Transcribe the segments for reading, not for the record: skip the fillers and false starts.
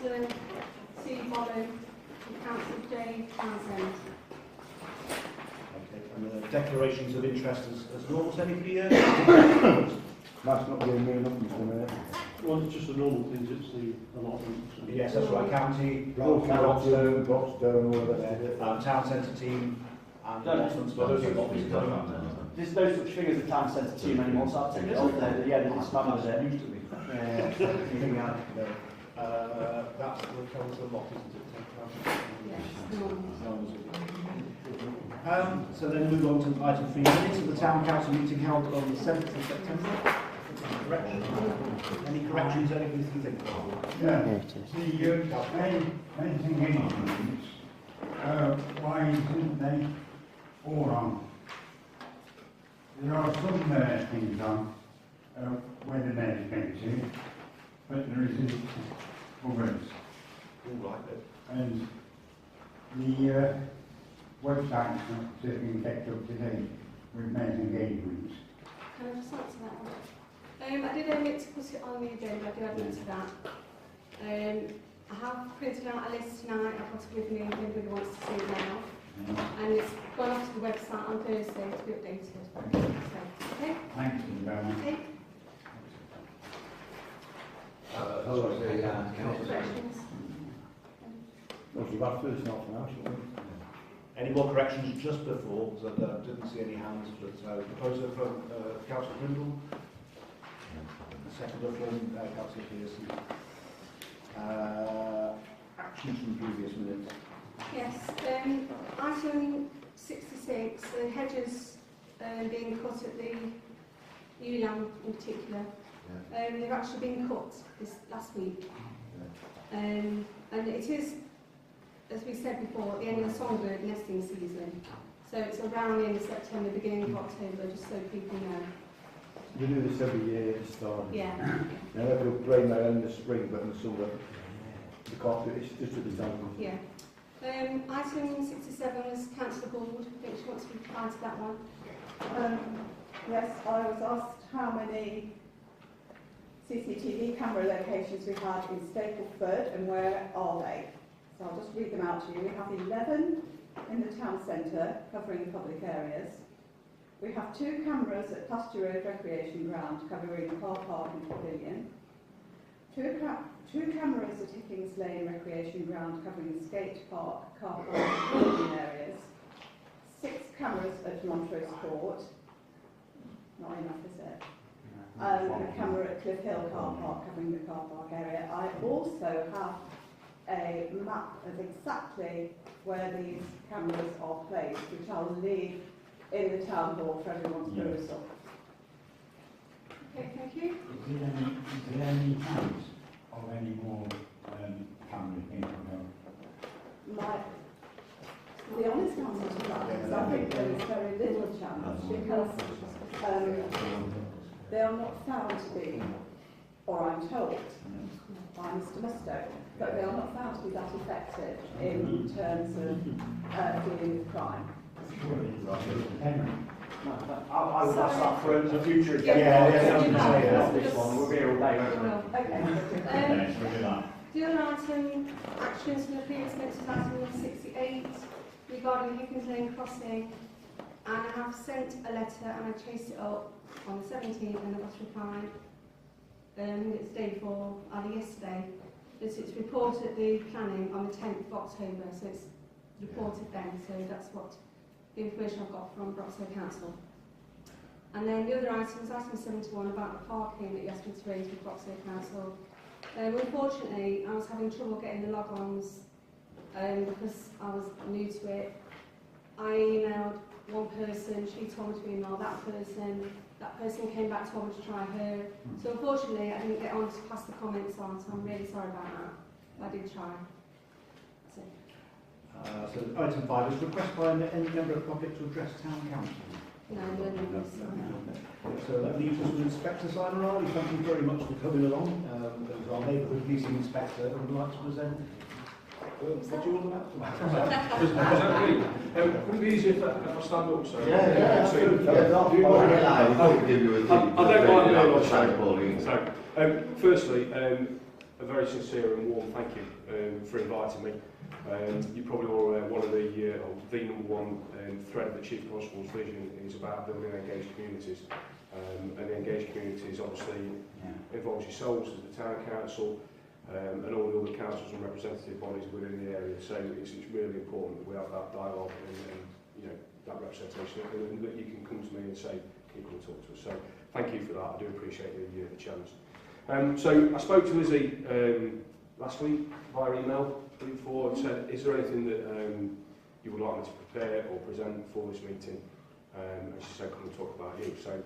Councillor Sue Bollow and Councillor J Townsend. Okay, and the declarations of interest as normal. Anybody here? That's not giving me nothing for a minute. Well, it's just the normal things, it's the allotments. Yes, that's right. County, Broxton, all the rest of it. town centre team, and There's no such thing as a town centre team anymore, so I've taken it off there. Yeah, they disbanded it. Used to be. That's the council lot, isn't it? Yes. So then move on to item 3 minutes of the town council meeting held on the 7th of September. Any corrections, anything you think? Yeah, the main engagements, why isn't they all on? There are some things on where the mayor's been to, but there isn't others. All right, And the website's not being kept up to date with mayor's engagements. Can I just answer that one? I did omit to put it on the agenda, I do admit to that. I have printed out a list tonight, I've got it with me if anybody wants to see it now. And it's gone off to the website on Thursday to be updated. So, okay? Thank you very much. Okay. Corrections? Well, you've had first half an hour, shouldn't we? Any more corrections just before? Because I didn't see any hands, but proposer from Councillor Brindle. Second from Councillor Pearson. Actions from previous minutes. Yes, item 66, the hedges being cut at the ULAM in particular. They've actually been cut this last week. And it is, as we said before, at the end of the songbird nesting season. So it's around the end of September, beginning of October, just so people know. We do this every year at the start. Yeah. Now they'll rain there in the spring, but in the summer, the carpet is just at the time. Yeah. Item 67 was Councillor Gould. I think she wants to reply to that one. Yes, I was asked how many CCTV camera locations we had in Stapleford and where are they. So I'll just read them out to you. We have 11 in the town centre covering public areas. We have 2 cameras at Pasture Road Recreation Ground covering the car park and pavilion. 2 cameras at Hickings Lane Recreation Ground covering the skate park, car park and pavilion areas. 6 cameras at Montrose Court. Not enough, is it? A camera at Cliff Hill car park covering the car park area. I also have a map of exactly where these cameras are placed, which I'll leave in the town hall for everyone's perusal. Okay, thank you. Is there any chance of any more cameras being put up? The honest answer to that is I think there is very little chance because they are not found to be, or I'm told by Mr Musto, but they are not found to be that effective in terms of dealing with crime. I would ask that for a future agenda. Yeah, this one. We'll be here all day, won't we? Okay. The other item, actions from the previous minutes, is item 68 regarding Hickings Lane crossing, and I have sent a letter and I chased it up on the 17th and I got a reply. It's the day before, either yesterday. It's reported the planning on the 10th of October, so it's reported then, so that's what the information I've got from Broxton Council. And then the other item is item 71 about the parking that you asked me to raise with Broxton Council. Unfortunately, I was having trouble getting the log-ons because I was new to it. I emailed one person, she told me to email that person came back, told me to try her. So unfortunately I didn't get on to pass the comments on, so I'm really sorry about that. But I did try. So item 5 is request by any member of the public to address town council. No, no. So that leaves us with Inspector Simon Riley. Thank you very much for coming along. As our neighbourhood policing inspector, I would like to present. What do you want about? Is that me? Would it be easier if I stand up? So Yeah, so, I'll give you a I don't mind being on show. So, firstly, a very sincere and warm thank you for inviting me. You're probably all aware one of the number one thread of the Chief Constable's vision is about building engaged communities. And the engaged communities obviously involves yourselves as the town council and all the other councils and representative bodies within the area. So it's really important that we have that dialogue and you know, that representation, and that you can come to me and say, can you come and talk to us? So thank you for that. I do appreciate the challenge. So I spoke to Lizzie last week via email before and said, is there anything that you would like me to prepare or present for this meeting? And she said, come and talk about you. So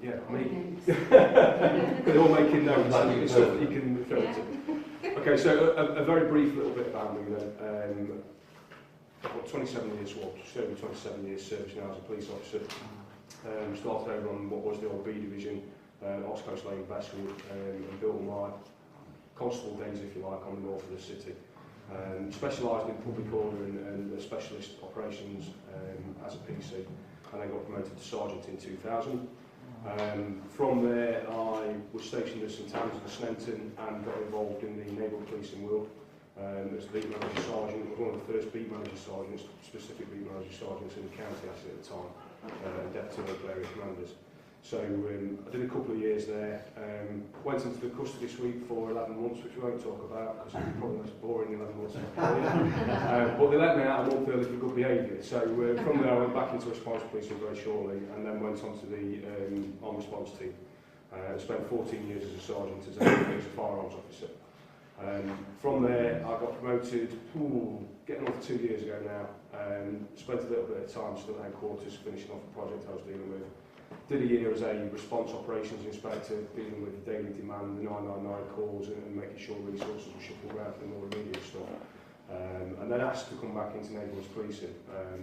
yeah, me. They're all making notes and stuff that you can refer to. Okay, so a very brief little bit about me then. I've got 27 years, well, just over 27 years service now as a police officer. Started over on what was the old B division, Ox Coast Lane, Bestwood, and built my constable days, if you like, on the north of the city. Specialised in public order and specialist operations as a PC, and then got promoted to sergeant in 2000. From there, I was stationed at St Anne's and Sneinton and got involved in the naval policing world. As beat manager sergeant, was one of the first beat manager sergeants, specific beat manager sergeants in the county actually at the time, deputy local area commanders. So I did a couple of years there, went into the custody suite for 11 months, which we won't talk about because it's probably the most boring 11 months. But they let me out a month early for good behaviour. So from there I went back into response policing very shortly and then went on to the armed response team. Spent 14 years as a sergeant as a firearms officer. From there I got promoted, getting on for 2 years ago now. Spent a little bit of time still at headquarters finishing off a project I was dealing with. Did a year as a response operations inspector, dealing with daily demand, the 999 calls and making sure resources were shuffled around for the more immediate stuff. And then asked to come back into naval policing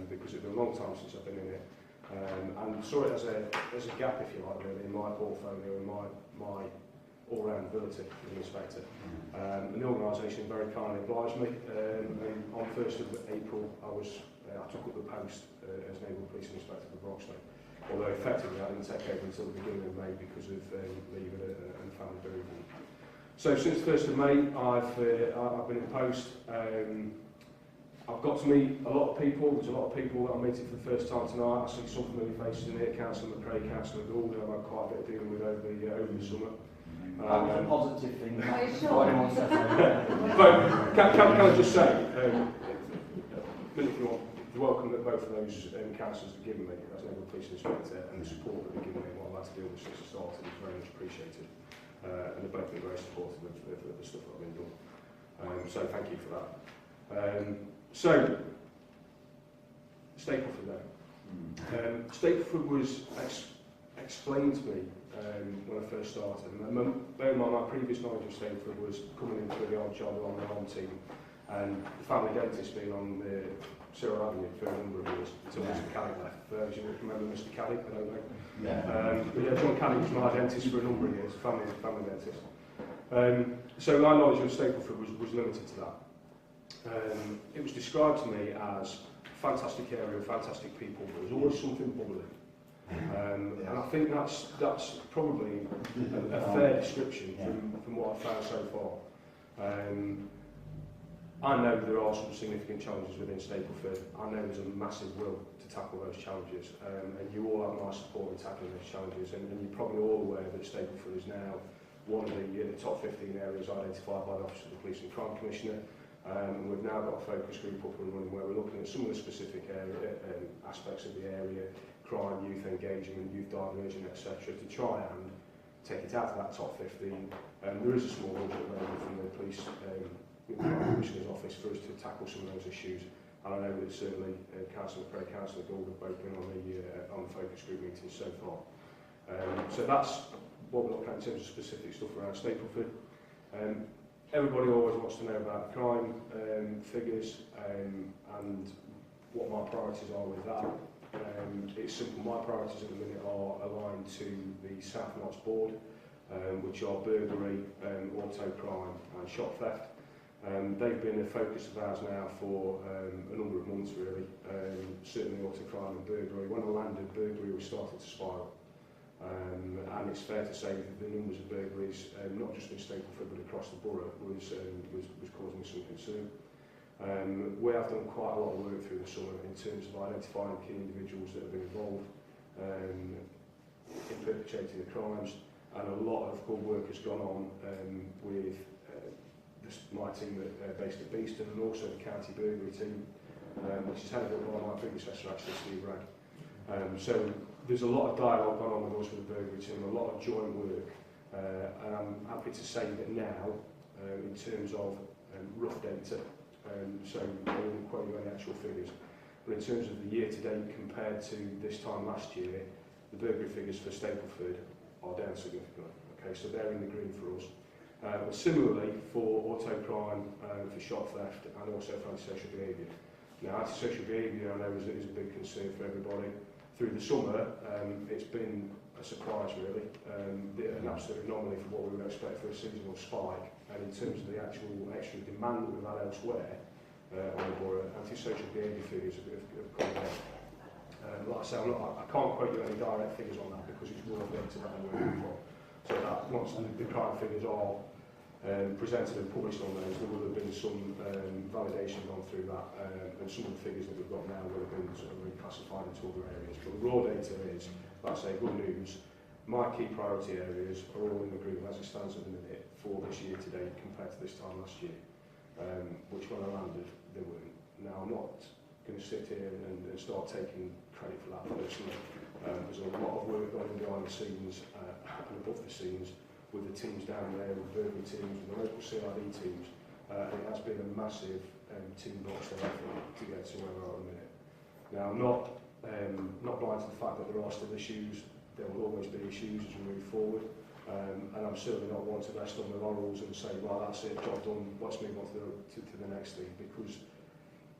because it's been a long time since I've been in it. And saw it as a gap, if you like, really, in my portfolio and my all-round ability as an inspector. And the organisation very kindly obliged me. And on 1st of April, I took up the post as naval policing inspector for Broxton. Although effectively I didn't take over until the beginning of May because of leave and family bereavement. So since 1st of May, I've been in post. I've got to meet a lot of people. There's a lot of people that I'm meeting for the first time tonight. I see some familiar faces in here, Councillor McRae, Councillor Gould, who I've had quite a bit of dealing with over the summer. That was a positive thing. Are you Before anyone says anything. But can I just say, if you want, welcome that both of those councillors have given me as naval police inspector and the support that they've given me while I've had to deal with since I started is very much appreciated. And they've both been very supportive of the stuff that I've been done. So thank you for that. So, Stapleford then. Stapleford was explained to me when I first started. Bear in mind, my previous knowledge of Stapleford was coming into the odd job on the home team and the family dentist being on the Cyril Avenue for a number of years until Mr. Caddick left. Do you remember Mr. Caddick? I don't know. But yeah, John Caddick was my dentist for a number of years, family dentist. So my knowledge of Stapleford was limited to that. It was described to me as a fantastic area, fantastic people, but there's always something bubbling. And I think that's probably a fair description from what I've found so far. I know there are some significant challenges within Stapleford. I know there's a massive will to tackle those challenges, and you all have my support in tackling those challenges. And you're probably all aware that Stapleford is now one of the top 15 areas identified by the Office of the Police and Crime Commissioner. And we've now got a focus group up and running where we're looking at some of the specific aspects of the area, crime, youth engagement, youth diversion, etc., to try and take it out of that top 15. There is a small budget available from the police Commissioner's office for us to tackle some of those issues, and I know that certainly Councillor McRae, Councillor Gould have both been on the focus group meetings so far. So that's what we're looking at in terms of specific stuff around Stapleford. Everybody always wants to know about crime figures and what my priorities are with that. It's simple. My priorities at the minute are aligned to the South Notts Board, which are burglary, auto crime and shop theft. They've been a focus of ours now for a number of months really, certainly auto crime and burglary. When I landed, burglary was starting to spiral. And it's fair to say that the numbers of burglaries, not just in Stapleford but across the borough, was causing some concern. We have done quite a lot of work through the summer in terms of identifying key individuals that have been involved in perpetrating the crimes, and a lot of good work has gone on with my team based at Beeston, and also the county burglary team, which is headed up by my predecessor actually, Steve Ragg. So there's a lot of dialogue going on with us with the burglary team, a lot of joint work, and I'm happy to say that now, in terms of rough data, so I won't quote you any actual figures, but in terms of the year to date compared to this time last year, the burglary figures for Stapleford are down significantly. Okay, so they're in the green for us. But similarly for auto crime, for shop theft, and also for antisocial behaviour. Now, antisocial behaviour I know is a big concern for everybody. Through the summer, it's been a surprise really, an absolute anomaly for what we would expect for a seasonal spike. And in terms of the actual extra demand that we've had elsewhere on the borough, antisocial behaviour figures have come down. Like I say, I can't quote you any direct figures on that because it's raw data that I'm working from. So that once the crime figures are presented and published on those, there will have been some validation gone through that, and some of the figures that we've got now will have been sort of reclassified into other areas. But the raw data is, like I say, good news. My key priority areas are all in the green as it stands at the minute for this year to date compared to this time last year, which when I landed, they weren't. Now, I'm not going to sit here and start taking credit for that personally. There's a lot of work going on behind the scenes and above the scenes with the teams down there, with burglary teams, with the local CID teams. And it has been a massive team box effort to get to where we are at the minute. Now, I'm not blind to the fact that there are still issues. There will always be issues as we move forward. And I'm certainly not one to rest on the laurels and say, well, that's it, job done, let's move on to the next thing. Because,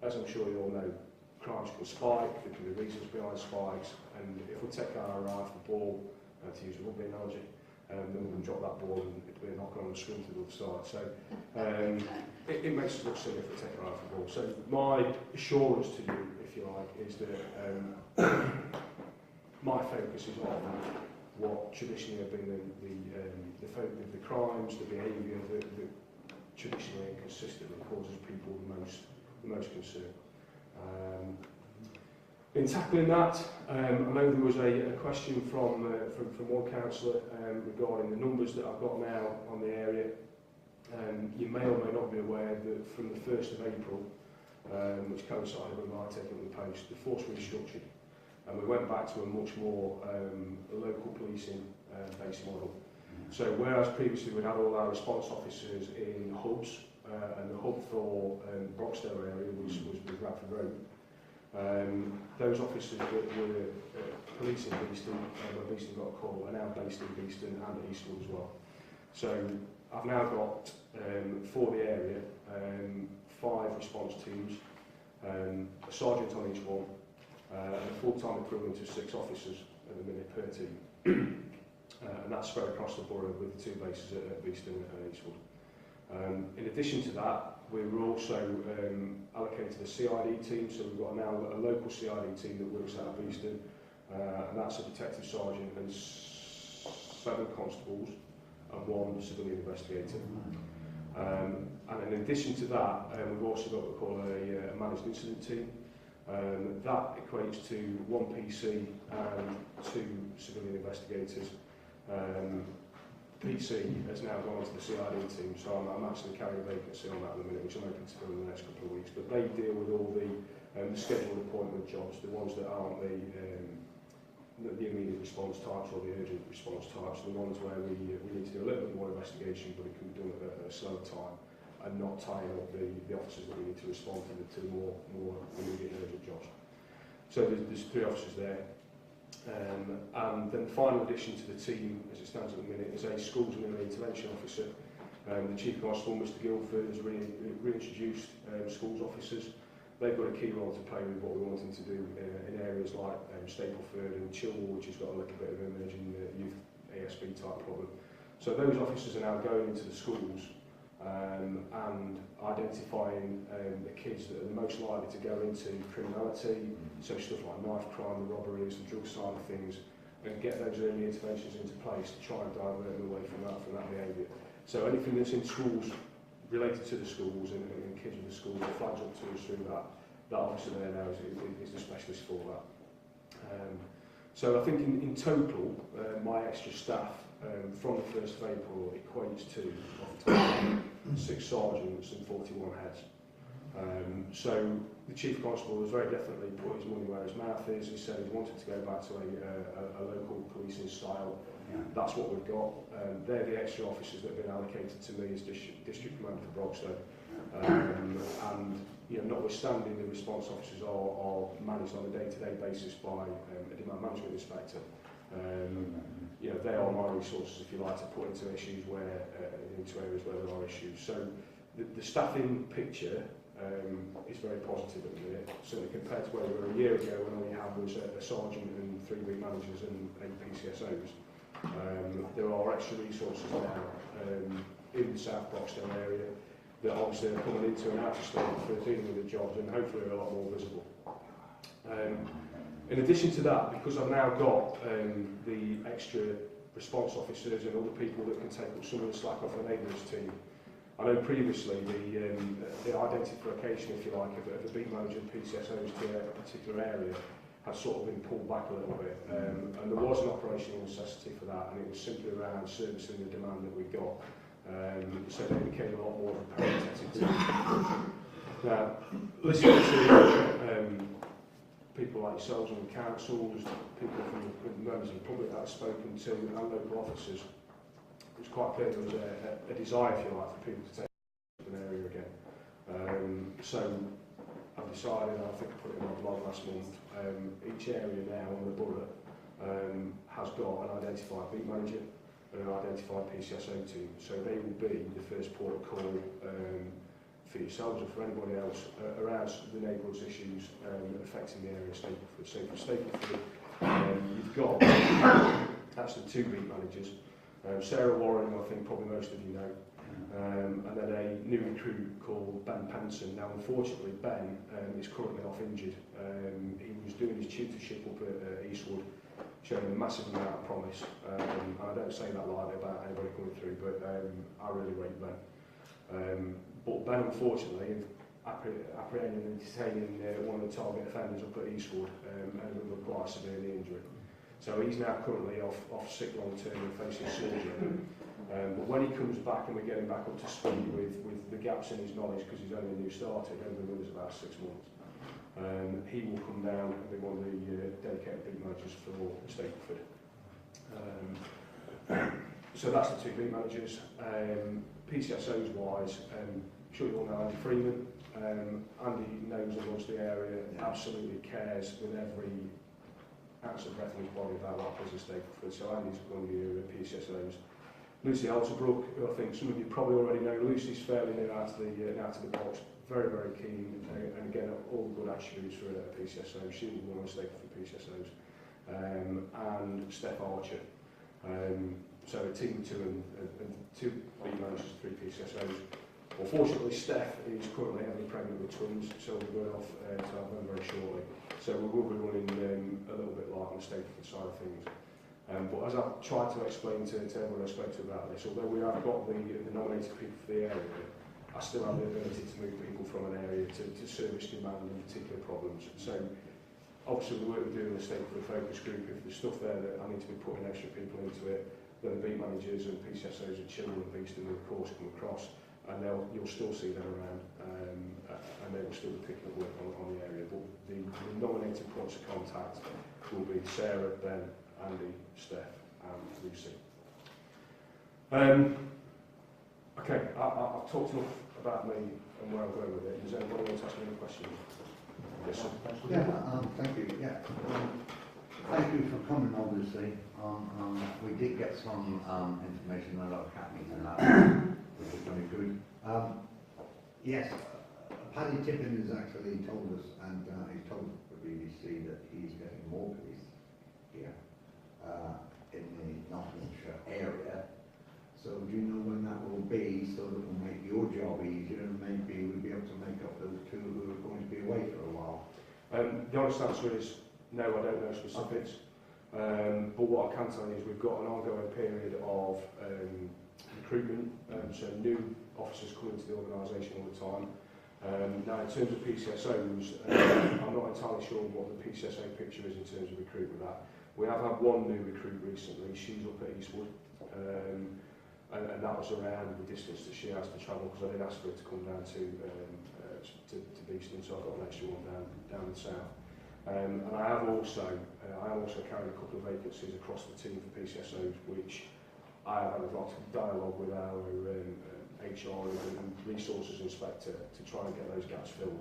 as I'm sure you all know, crimes can spike, there can be reasons behind spikes, and if we take our eye off the ball, to use a rugby analogy, then we can drop that ball and it'll be a knock on the screen to the other side. So it makes us look silly if we take our eye off the ball. So my assurance to you, if you like, is that my focus is on what traditionally have been the crimes, the behaviour that traditionally and consistently causes people the most concern. In tackling that, I know there was a question from one councillor regarding the numbers that I've got now on the area. You may or may not be aware that from the 1st of April, which coincided with my taking the post, the force restructured, and we went back to a much more local policing based model. So whereas previously we'd had all our response officers in hubs, and the hub for Broxdale area was Bradford Road. Those officers that were policing Beeston, when Beeston got a call, are now based in Beeston and at Eastwood as well. So I've now got, for the area, 5 response teams, a sergeant on each one, and a full-time equivalent of 6 officers at the minute per team. And that's spread across the borough with the 2 bases at Beeston and Eastwood. In addition to that, we were also allocated a CID team, so we've got now a local CID team that works out of Beeston, and that's a detective sergeant and 7 constables and 1 civilian investigator. And in addition to that, we've also got what we call a managed incident team. That equates to 1 PC and 2 civilian investigators. PC has now gone to the CID team, so I'm actually carrying a vacancy on that at the minute, which I'm hoping to fill in the next couple of weeks. But they deal with all the scheduled appointment jobs, the ones that aren't the immediate response types or the urgent response types, the ones where we need to do a little bit more investigation, but it can be done at a slower time and not tying up the officers that we need to respond to the more immediate and urgent jobs. So there's 3 officers there. And then the final addition to the team, as it stands at the minute, is a schools and early intervention officer. The Chief Constable, Mr Guildford, has reintroduced schools officers. They've got a key role to play with what we're wanting to do in areas like Stapleford and Chilwell, which has got a little bit of an emerging youth ASB type problem. So those officers are now going into the schools and identifying the kids that are the most likely to go into criminality, so stuff like knife crime, the robberies, the drug side of things, and get those early interventions into place to try and divert them away from that behaviour. So anything that's in schools, related to the schools and kids in the schools, that flags up to us through that officer there now is the specialist for that. So I think in total, my extra staff from the 1st of April equates to, off the top of my head, 6 sergeants and 41 heads. So the Chief Constable has very definitely put his money where his mouth is. He said he wanted to go back to a local policing style. Yeah. That's what we've got. They're the extra officers that have been allocated to me as District Commander for Broxton. And notwithstanding, the response officers are managed on a day-to-day basis by a demand management inspector. They are my resources, if you like, to put into issues into areas where there are issues. So the staffing picture is very positive at the minute, certainly compared to where we were a year ago when all we had was a sergeant and 3 beat managers and 8 PCSOs. There are extra resources now in the South Broxton area that obviously are coming into and out of Stapleford, dealing with the jobs, and hopefully are a lot more visible. In addition to that, because I've now got the extra response officers and other people that can take up some of the slack off the neighbours team, I know previously the identification, if you like, of a beat manager and PCSOs to a particular area had sort of been pulled back a little bit, and there was an operational necessity for that, and it was simply around servicing the demand that we got. So they became a lot more of a peripatetic group. Now, listening to people like yourselves and the councils, people from the members of the public that I've spoken to, and local officers, it was quite clear there was a desire, if you like, for people to take an area again. So I've decided, and I think I put it in my blog last month, each area now on the borough has got an identified beat manager and an identified PCSO team. So they will be the first port of call for yourselves or for anybody else around the neighbourhood's issues affecting the area of Stapleford. So for Stapleford, you've got actually 2 beat managers. Sarah Warren, I think probably most of you know, and then a new recruit called Ben Penson. Now, unfortunately, Ben is currently off injured. He was doing his tutorship up at Eastwood, showing a massive amount of promise. And I don't say that lightly about anybody coming through, but I really rate Ben. But Ben, unfortunately, apprehending and detaining one of the target offenders up at Eastwood, ended up with quite a severe injury. So he's now currently off sick long term and facing surgery. But when he comes back and we're getting back up to speed with the gaps in his knowledge, because he's only a new starter, he's only been with us about 6 months, he will come down and be one of the dedicated beat managers for Stapleford. So that's the 2 beat managers. PCSOs wise, I'm sure you all know Andy Freeman. Andy knows and loves the area, absolutely cares with every ounce of breath in his body about what happens in Stapleford. So Andy's one of your PCSOs. Lucy Alterbrook, who I think some of you probably already know. Lucy's fairly new out of the box, very, very keen, and again, all the good attributes for a PCSO. She was one of the Stapleford PCSOs. And Steph Archer. So a team of 2 and 2 beat managers, 3 PCSOs. Unfortunately, Steph is currently heavily pregnant with twins, so we're going off to have them very shortly. So we will be running a little bit light on the Stapleford side of things. But as I've tried to explain to everyone I spoke to about this, although we have got the nominated people for the area, I still have the ability to move people from an area to service demand and particular problems. So obviously the work we do in the Stapleford focus group, if there's stuff there that I need to be putting extra people into it, then the beat managers and PCSOs are chilling the beast and will of course come across, and you'll still see them around, and they will still be picking up work on the area. But the nominated points of contact will be Sarah, Ben, Andy, Steph and Lucy. Okay, I've talked enough about me and where I'm going with it. Does anybody want to ask me any questions? Yes, sir. Yeah, thank you. Yeah, thank you for coming. Obviously, we did get some information on a lot of happening and that, which is very good. Yes, Paddy Tippin has actually told us, and he's told the BBC that he's getting more police here in the Nottinghamshire area. So do you know when that will be, so that will make your job easier, and maybe we'll be able to make up those 2 who are going to be away for a while? The honest answer is no, I don't know specifics. But what I can tell you is we've got an ongoing period of recruitment, so new officers come into the organisation all the time. Now, in terms of PCSOs, I'm not entirely sure what the PCSO picture is in terms of recruitment with that. We have had one new recruit recently. She's up at Eastwood, and that was around the distance that she has to travel, because I did ask for her to come down to Beeston, so I've got an extra one down the south. And I am also carrying a couple of vacancies across the team for PCSOs, which I have had a lot of dialogue with our HR and resources inspector to try and get those gaps filled.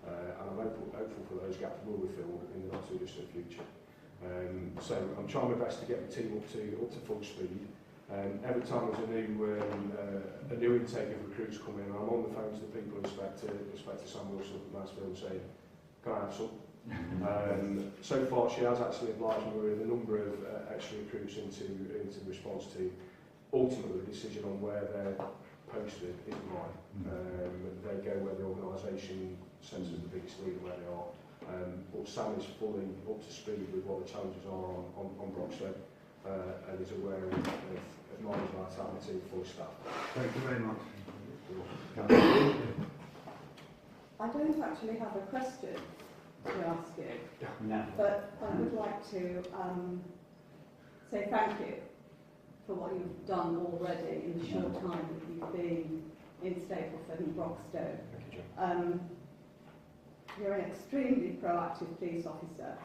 And I'm hopeful for those gaps will be filled in the not too distant future. So I'm trying my best to get the team up to full speed. Every time there's a new intake of recruits coming in, I'm on the phone to the people, Inspector Sam Wilson from Mansfield, saying, can I have some? So far she has actually obliged me with a number of extra recruits into response to ultimately the decision on where they're posted is mine. They go where the organisation senses the biggest need where they are. But Sam is fully up to speed with what the challenges are on Broxton, and is aware of my vitality for staff. Thank you very much. I don't actually have a question to ask you, No. but I would like to say thank you for what you've done already in the short time that you've been in Stapleford and Broxton. Thank you, John. You're an extremely proactive police officer,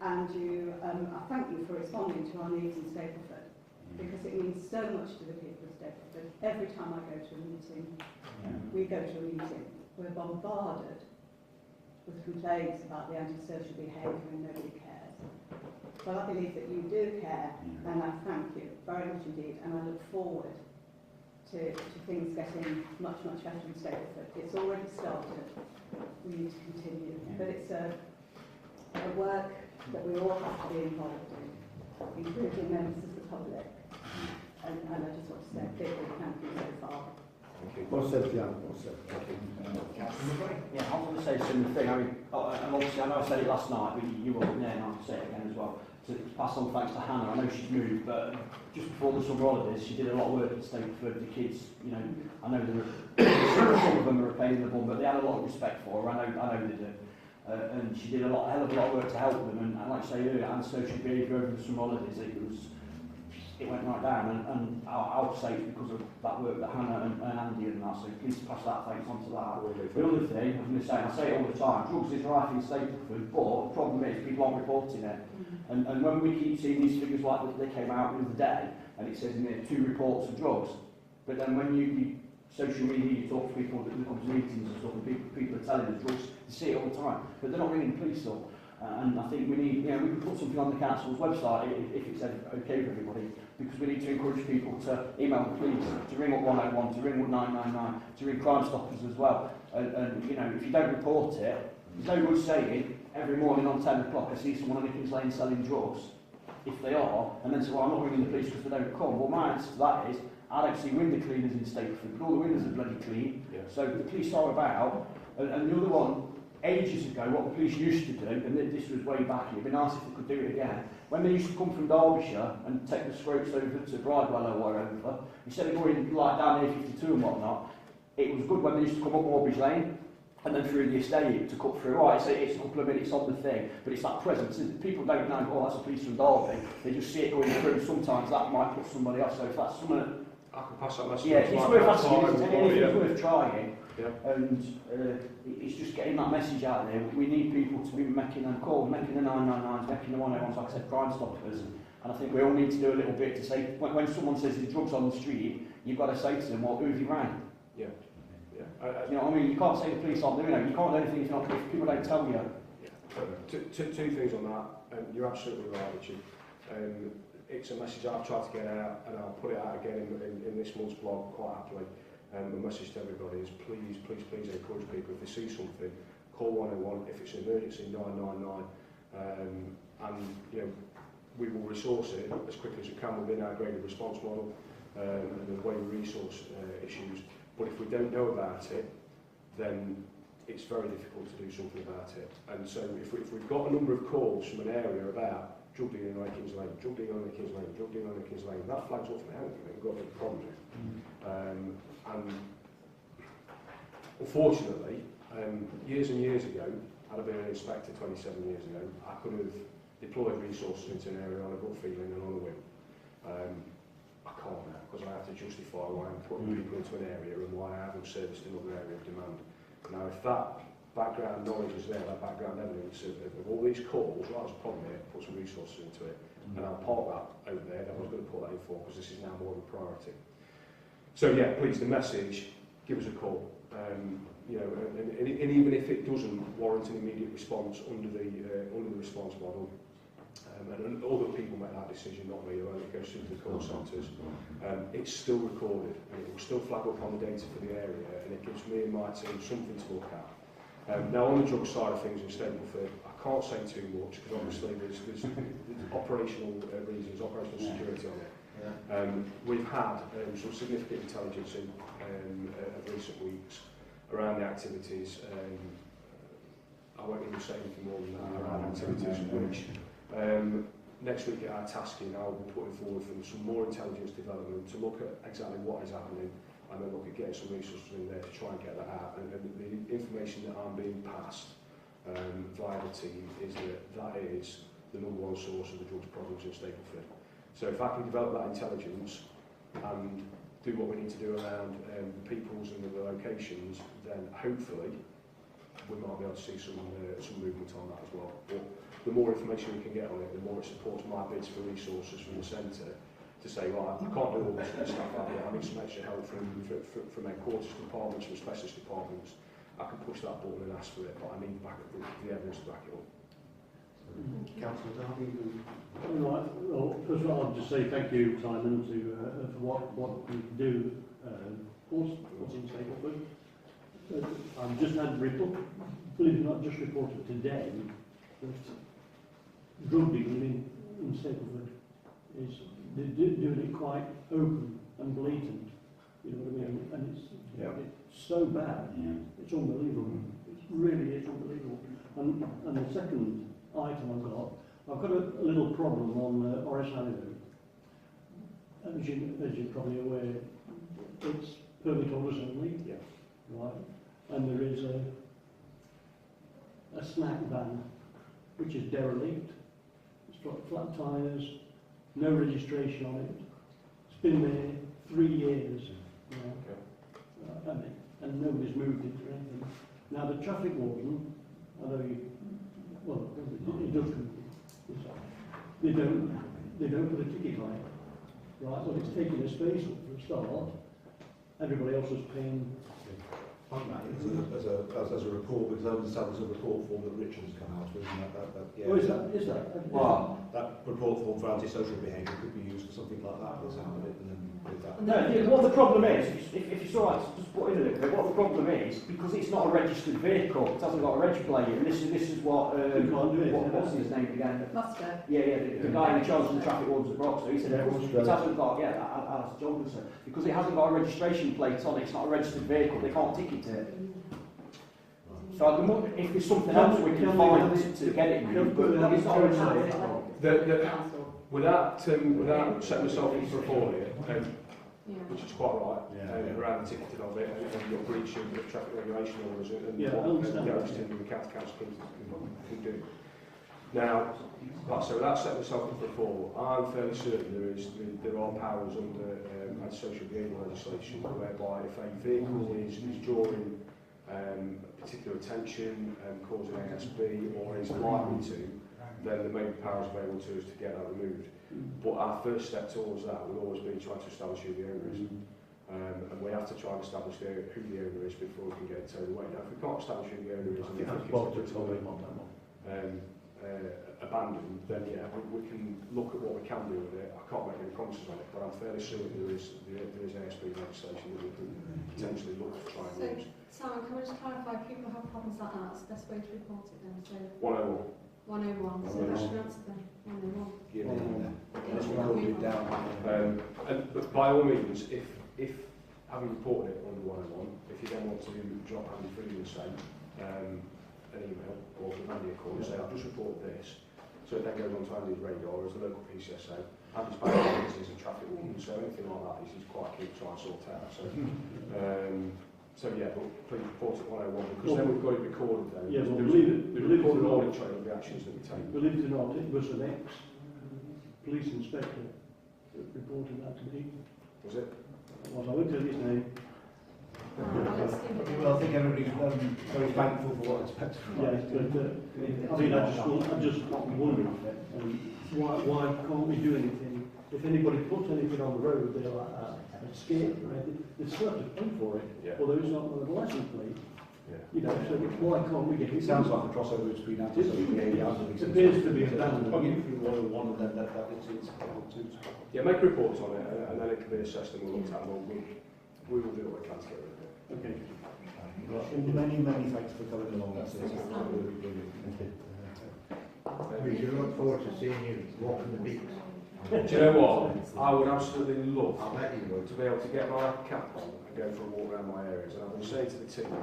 and I thank you for responding to our needs in Stapleford, because it means so much to the people of Stapleford. Every time I go to a meeting, we go to a meeting, we're bombarded with complaints about the antisocial behaviour and nobody cares. But I believe that you do care, and I thank you very much indeed, and I look forward to things getting much, much better in Stapleford. It's already started, we need to continue, but it's a work that we all have to be involved in, including members of the public, and I just want to say a big thank you so far. Well said, Jan. Well said. Yeah, I was going to say the similar thing. I mean, and obviously, I know I said it last night, but you weren't there, and I'll say it again as well. To pass on thanks to Hannah. I know she's moved, but just before the summer holidays, she did a lot of work at Stapleford. The kids, you know, I know some of them are a pain in the bum, but they had a lot of respect for her. I know they do. And she did a hell of a lot of work to help them. And like I say earlier, antisocial behaviour over the summer holidays, it went right down, and I'll say it's because of that work that Hannah and Andy and that, so please pass that thanks on to that. The other thing, I'm going to say, and I say it all the time, drugs is rife in Stapleford, but the problem is people aren't reporting it. And when we keep seeing these figures like that they came out the other day, and it says in there 2 reports of drugs, but then when you social media, you talk to people that come to meetings and stuff, and people are telling the drugs, they see it all the time, but they're not ringing the police up. And I think we need, we can put something on the council's website if it's okay with everybody, because we need to encourage people to email the police, to ring up 101, to ring up 999, to ring Crime Stoppers as well. And if you don't report it, there's no good saying every morning on 10 o'clock I see someone on Nickens Lane selling drugs, if they are, and then say, well, I'm not ringing the police because they don't come. Well, my answer to that is, I don't see window cleaners in Stapleford, but all the windows are bloody clean. Yeah. So the police are about, and the other one, ages ago, what the police used to do, and this was way back, it'd be nice if they could do it again, when they used to come from Derbyshire and take the scropes over to Bridewell or wherever, instead of going like down A52 and whatnot, it was good when they used to come up Morbridge Lane and then through the estate to cut through. Right, it's a couple of minutes on the thing, but it's that presence. People don't know, oh, that's a police from Derby. They just see it going through. Sometimes that might put somebody off. So if that's someone, I can pass that message. yeah, it's worth asking. It's worth trying. Yeah. And it's just getting that message out there. We need people to be making them calls, making the 999s, making the 101s, like I said, Crime Stoppers. And I think we all need to do a little bit to say, when someone says there's drugs on the street, you've got to say to them, well, who have you rang? Yeah. You know what I mean? You can't say the police aren't doing it. You can't do anything if people don't tell you. Yeah. Two things on that. You're absolutely right, Richard. It's a message I've tried to get out, and I'll put it out again in this month's blog quite happily. The message to everybody is please encourage people, if they see something, call 101. If it's an emergency, 999. And we will resource it as quickly as we can within our graded response model and the way we resource issues. But if we don't know about it, then it's very difficult to do something about it. And so if we've got a number of calls from an area about drug dealing on Kings Lane, drug dealing on Kings Lane, drug dealing on Kings Lane. That flags up for me, we've got a big problem. And unfortunately, years and years ago, had I been an inspector 27 years ago, I could have deployed resources into an area on a gut feeling and on a whim. I can't now, because I have to justify why I'm putting people into an area and why I haven't serviced another area of demand. Now, if that background knowledge is there, that background evidence of all these calls, well, there's a problem here, put some resources into it, and I'll park that over there, I was going to put that in for, because this is now more of a priority. So yeah, please, the message, give us a call. You know, and even if it doesn't warrant an immediate response under the response model, and other people make that decision, not me, when it goes through the call centres, it's still recorded, and it will still flag up on the data for the area, and it gives me and my team something to look at. Now, on the drug side of things in Stapleford, I can't say too much, because obviously there's operational reasons, operational security on it. We've had some significant intelligence in recent weeks around the activities. I won't even say anything more than that around activities which next week at our tasking I will be putting forward some more intelligence development to look at exactly what is happening, and then look at getting some resources in there to try and get that out. And the information that I'm being passed via the team is that is the #1 source of the drugs problems in Stapleford. So if I can develop that intelligence and do what we need to do around the peoples and the locations, then hopefully we might be able to see some movement on that as well. But the more information we can get on it, the more it supports my bids for resources from the centre to say, right, I can't do all this stuff out there, I need some extra help from headquarters departments, from specialist departments. I can push that button and ask for it, but I need the evidence to back it up. Councillor Darby. Right. Well, first of all, I'll just say thank you, Simon, for what you do. Also in Stapleford. I've just had believe it or not, just reported today that drug dealing in Stapleford is doing it quite open and blatant. You know what I mean? And it's so bad. It's unbelievable. It really is unbelievable. And the second item I've got a little problem on Orris Avenue. As you're probably aware, it's permit holders only, right? And there is a snack van which is derelict. It's got flat tyres, no registration on it. It's been there 3 years, and nobody's moved it or anything. Now the traffic warden, I know you. Well, it does come. They don't put a ticket on it, right? Well, it's taking a space up for a start. Everybody else is paying. As a report, because I understand there's a report form that Richard's come out with. Yeah. Oh, is that? Well, that report form for antisocial behaviour could be used for something like that. That's out of it, and then with that. No, what the problem is, if it's all right, just put in a little bit. What the problem is, because it's not a registered vehicle, it hasn't got a reg plate, and this is what what's his name again? Muster. The guy in charge of the traffic wardens at Broxton, he said it hasn't got Alice Johnson, because it hasn't got a registration plate on it. It's not a registered vehicle. They can't ticket it. So if there's something else we can find to get it moved, but it's not a registered vehicle. Without setting myself up for a fall here, which is quite right, around the ticketing of it and your breach of the traffic regulation orders and what the council can do. Now, so without setting myself up for a fall, I'm fairly certain there are powers under antisocial behaviour legislation whereby if a vehicle is drawing particular attention, causing ASB or is likely to, then there may be powers available to us to get that removed. But our first step towards that will always be trying to establish who the owner is. And we have to try and establish who the owner is before we can get it towed away. Now, if we can't establish who the owner is and abandoned, then we can look at what we can do with it. I can't make any promises on it, but I'm fairly certain there is ASB legislation that we could potentially look to try and use. Simon, can we just clarify, if people have problems like that, it's the best way to report it then? So 101. 101, so that should answer them. 101. Let's record it down. But by all means, if having reported it under 101, if you then want to drop Andy Freeman and say an email or give Andy a call and say, I've just reported this, So it then goes on to Andy's radar as the local PCSO. Andy's background is a traffic warden, so anything like that he's quite keen to try and sort out. So yeah, but please report it 101 because then we've got it recorded then. Yeah, well, the recorded audit trail of the actions that we take. Believe it or not, it was an ex-police inspector that reported that to me. Was it? Well, I won't tell you his name. Well, I think everybody's very thankful for what it's expected from Yeah, us. but I mean, I just wondering why can't we do anything? If anybody puts anything on the road, they're like scared, right? They still have to pay for it, Yeah. although it's not on the license plate. Yeah. You know, so why can't we get it? It sounds like the crossover between It appears to be abandoned. Plug in through Royal One and then that it's able to. Yeah, make reports on it and then it can be assessed and we'll look at it. We will do what we can to get rid of it. Okay. Many thanks for coming along. That's really brilliant. We should look forward to seeing you walking the beach. Do you know what? I would absolutely love I bet you would. to be able to get my cap on and go for a walk around my areas. And I've been saying to the team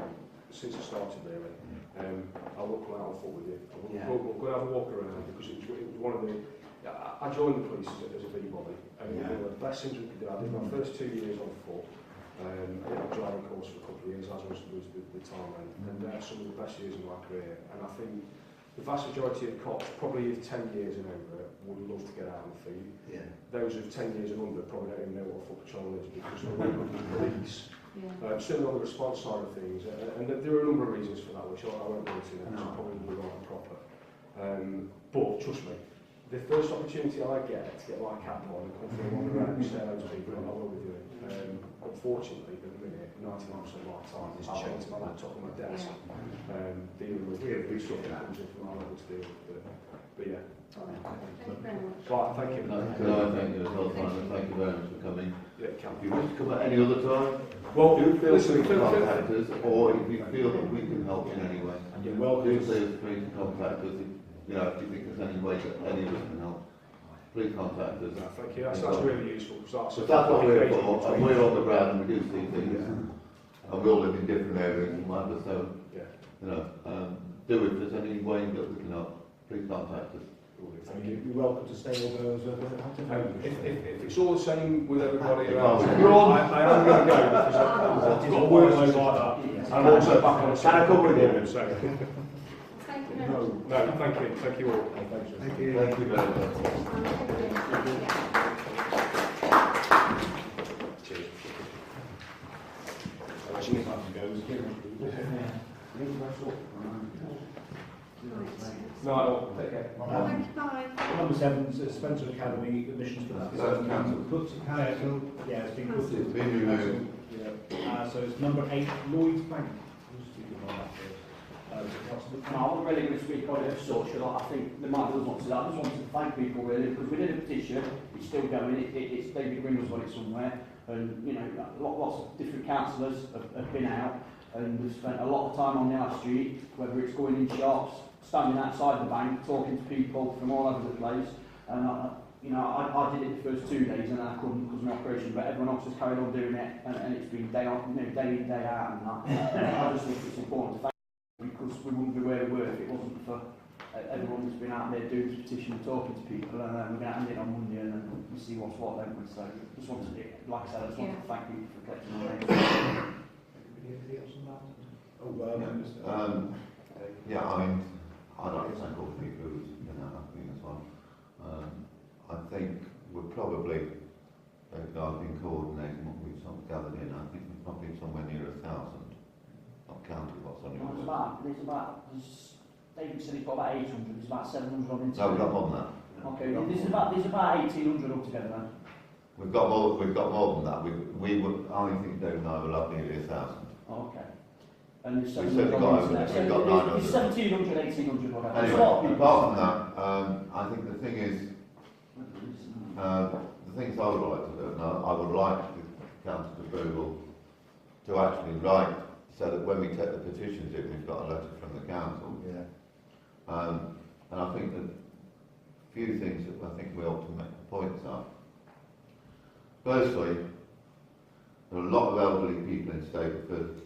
since I started really, I will come out on foot with you. We'll go have a walk around because it was one of the. I joined the police as a big body, and one of the best things we could do. I did my first 2 years on foot. I did a driving course for a couple of years, as was the time, and they're some of the best years of my career. And I think the vast majority of cops, probably 10 years and over, would love to get out on the feet. Yeah. Those of 10 years and under probably don't even know what a foot patrol is because they're working with the police. Certainly on the response side of things, and there are a number of reasons for that, which I won't go into now, because probably will be right and proper. But trust me, the first opportunity I get to get my cap on and come for a wander around and say hello to people, I will be doing. Unfortunately, at the minute, 99% of my time is chained to my laptop on my desk, dealing with the stuff that comes in from our level to deal with. But yeah. Thank you very much. Right, thank you. Can I thank you as well, Simon? Thank you very much for coming. Yeah, Cam. If you wish to come at any other time, Well, do feel listen, free to contact us, or if you feel that we can help in any way, You're welcome. do feel free to contact us. If you think there's any way that any of us can help, please contact us. No, thank you. That's really useful. So that's what we're for, and we're on the ground and we do see things, and we all live in different areas and whatever, so, do if there's any way that we can help, please contact us. Thank you. You're welcome to stay or go If it's all the same with everybody around, I I am going to go because I've got workloads like that. I'm also back on a Can I come with you? So. Thank you very much. No, thank you. Thank you all. Thank you. Thank you very much. Cheers. No, I don't. Take care. Thank you, bye. Number 7 is Spencer Academy admissions for that. That's cancelled. Yeah, it's been put to. It's been removed. Yeah. So it's number 8, Lloyd's Bank. Who's speaking on that first? No, I'm not really going to speak on it as such. I think there might be others want to do that. I just wanted to thank people really because we did a petition. It's still going. It's David Green has got it somewhere, and you know lots of different councillors have been out, and we've spent a lot of time on the high street, whether it's going in shops, standing outside the bank, talking to people from all over the place. And I did it the first 2 days and I couldn't because of my operation, but everyone else has carried on doing it, and it's been day in, day out, and that. I just think it's important to thank because we wouldn't be where we were if it wasn't for everyone that's been out there doing this petition and talking to people, and we're going to hand it on Monday and then we'll see what's what, don't we? So just wanted to, like I said, I just wanted to thank you for collecting the names. Anything else on that? Yeah, I mean, I'd like to thank all the people who've been out helping as well. I think we're probably, I've been coordinating what we've sort of gathered in. I think we're probably somewhere near 1,000. Not counting what's on your list. David said he's got about 800, there's about 700 on internet. No, we've got more than that. Okay, there's about 1,800 altogether then. We've got more than that. I think Dave and I will have nearly 1,000. Oh, okay. And there's We've 700 got on over internet. it. We've got 900. There's 1,700, 1,800, whatever. There's a Anyway, lot of people. apart from that, I think the thing is, the things I would like to do, and I would like the council's approval to actually write so that when we take the petitions in, we've got a letter from the council. Yeah. And I think that a few things that I think we ought to make the points are. Firstly, there are a lot of elderly people in Stapleford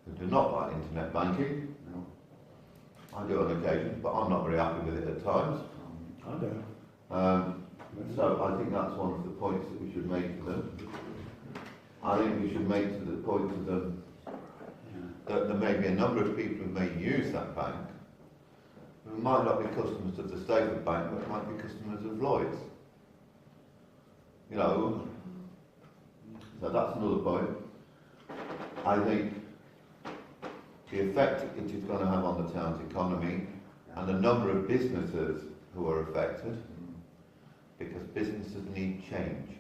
who do not like internet banking. I do on occasion, but I'm not very happy with it at times. I don't. So I think that's one of the points that we should make to them. I think we should make to the point to them that there may be a number of people who may use that bank who might not be customers of the Stapleford Bank, but might be customers of Lloyd's. You know, so that's another point. I think the effect it is going to have on the town's economy and the number of businesses who are affected, because businesses need change.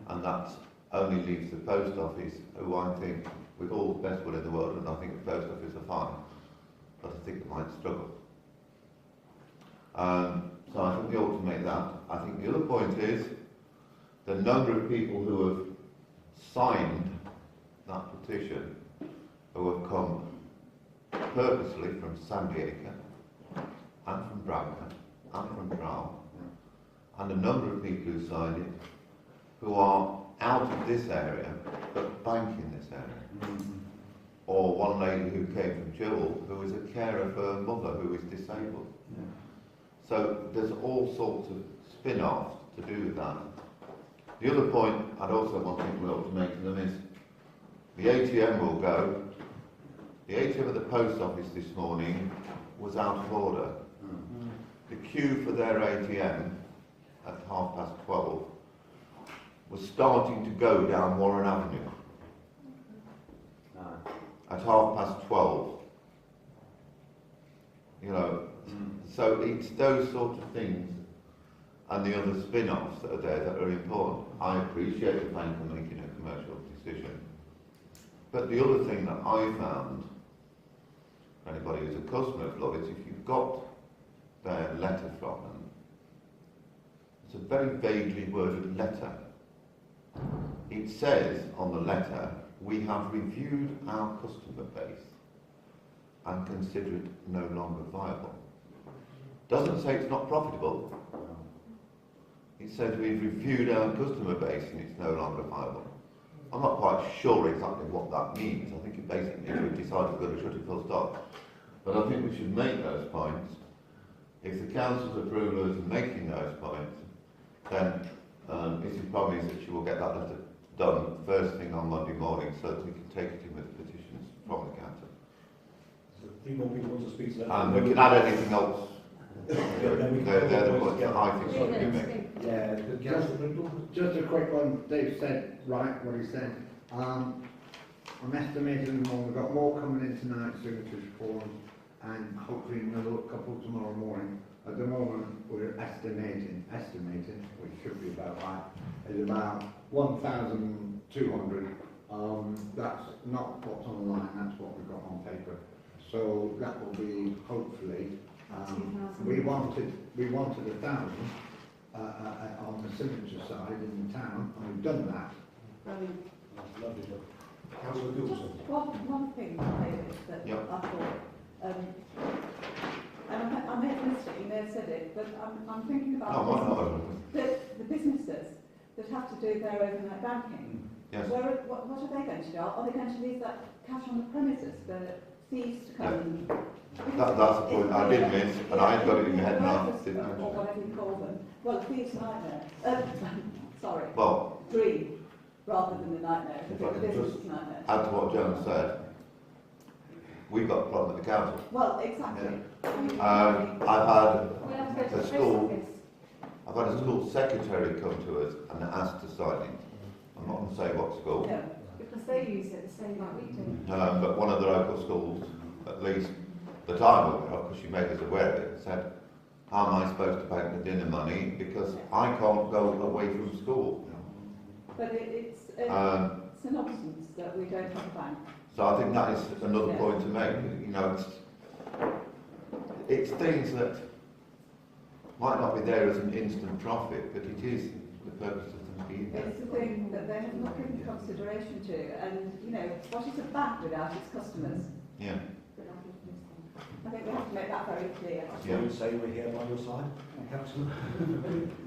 And that only leaves the post office, who I think, with all the best will in the world, and I think the post office are fine, but I think they might struggle. So I think we ought to make that. I think the other point is the number of people who have signed that petition, who have come purposely from Sandiacre and from Bradford and from Trowell, and a number of people who signed it who are out of this area but bank in this area. Or one lady who came from Jewell who is a carer for her mother who is disabled. So there's all sorts of spin-offs to do with that. The other point I'd also want people to make to them is the ATM will go. The ATM at the post office this morning was out of order. The queue for their ATM at 12:30 was starting to go down Warren Avenue at 12:30. You know, so it's those sort of things and the other spin-offs that are there that are important. I appreciate the bank are making a commercial decision. But the other thing that I found, for anybody who's a customer of Lloyd's, if you've got their letter from them, it's a very vaguely worded letter. It says on the letter, we have reviewed our customer base and consider it no longer viable. Doesn't say it's not profitable. It says we've reviewed our customer base and it's no longer viable. I'm not quite sure exactly what that means. I think it basically means we've decided we're going to shut it full stop. But I think we should make those points. If the council's approval is making those points, then Mrs. promised that she will get that letter done first thing on Monday morning so that we can take it in with the petitions from the council. So a few more people want to speak to that. And we can add anything else. They're the points that I think should be made. Yeah, just a quick one. Dave said right what he said. I'm estimating more. We've got more coming in tonight, signatures forms, and hopefully another couple tomorrow morning. At the moment, we're estimating, which should be about right, is about 1,200. That's not what's online, that's what we've got on paper. So that will be hopefully. We wanted 1,000 on the signature side in the town, and we've done that. Brilliant. That's lovely. Councillor Goulson. One thing, David, that I thought, and I may have missed it, you may have said it, but I'm thinking about the businesses that have to do their overnight banking. Yes. What are they going to do? Are they going to leave that cash on the premises for thieves to come and... That's a point I did miss, and I got it in my head now. Or whatever you call them. Well, a thief's nightmare. Sorry. Well, Dream, rather than a nightmare. if I The can business just nightmare. add to what Joan said, we've got a problem at the council. Well, exactly. I've had a school secretary come to us and asked to sign it. I'm not going to say what school. Yeah, because they use it the same like we do. But one of the local schools, at least that I'm aware of, because she made us aware of it, said, how am I supposed to bank the dinner money because I can't go away from school? But it's a nonsense that we don't have a bank. So I think that is another point to make. You know, it's things that might not be there as an instant profit, but it is the purpose of them being there. It's the thing that they have not given consideration to, and you know, what is a bank without its customers? Yeah. I think we have to make that very clear. I would say we're here by your side, Councillor.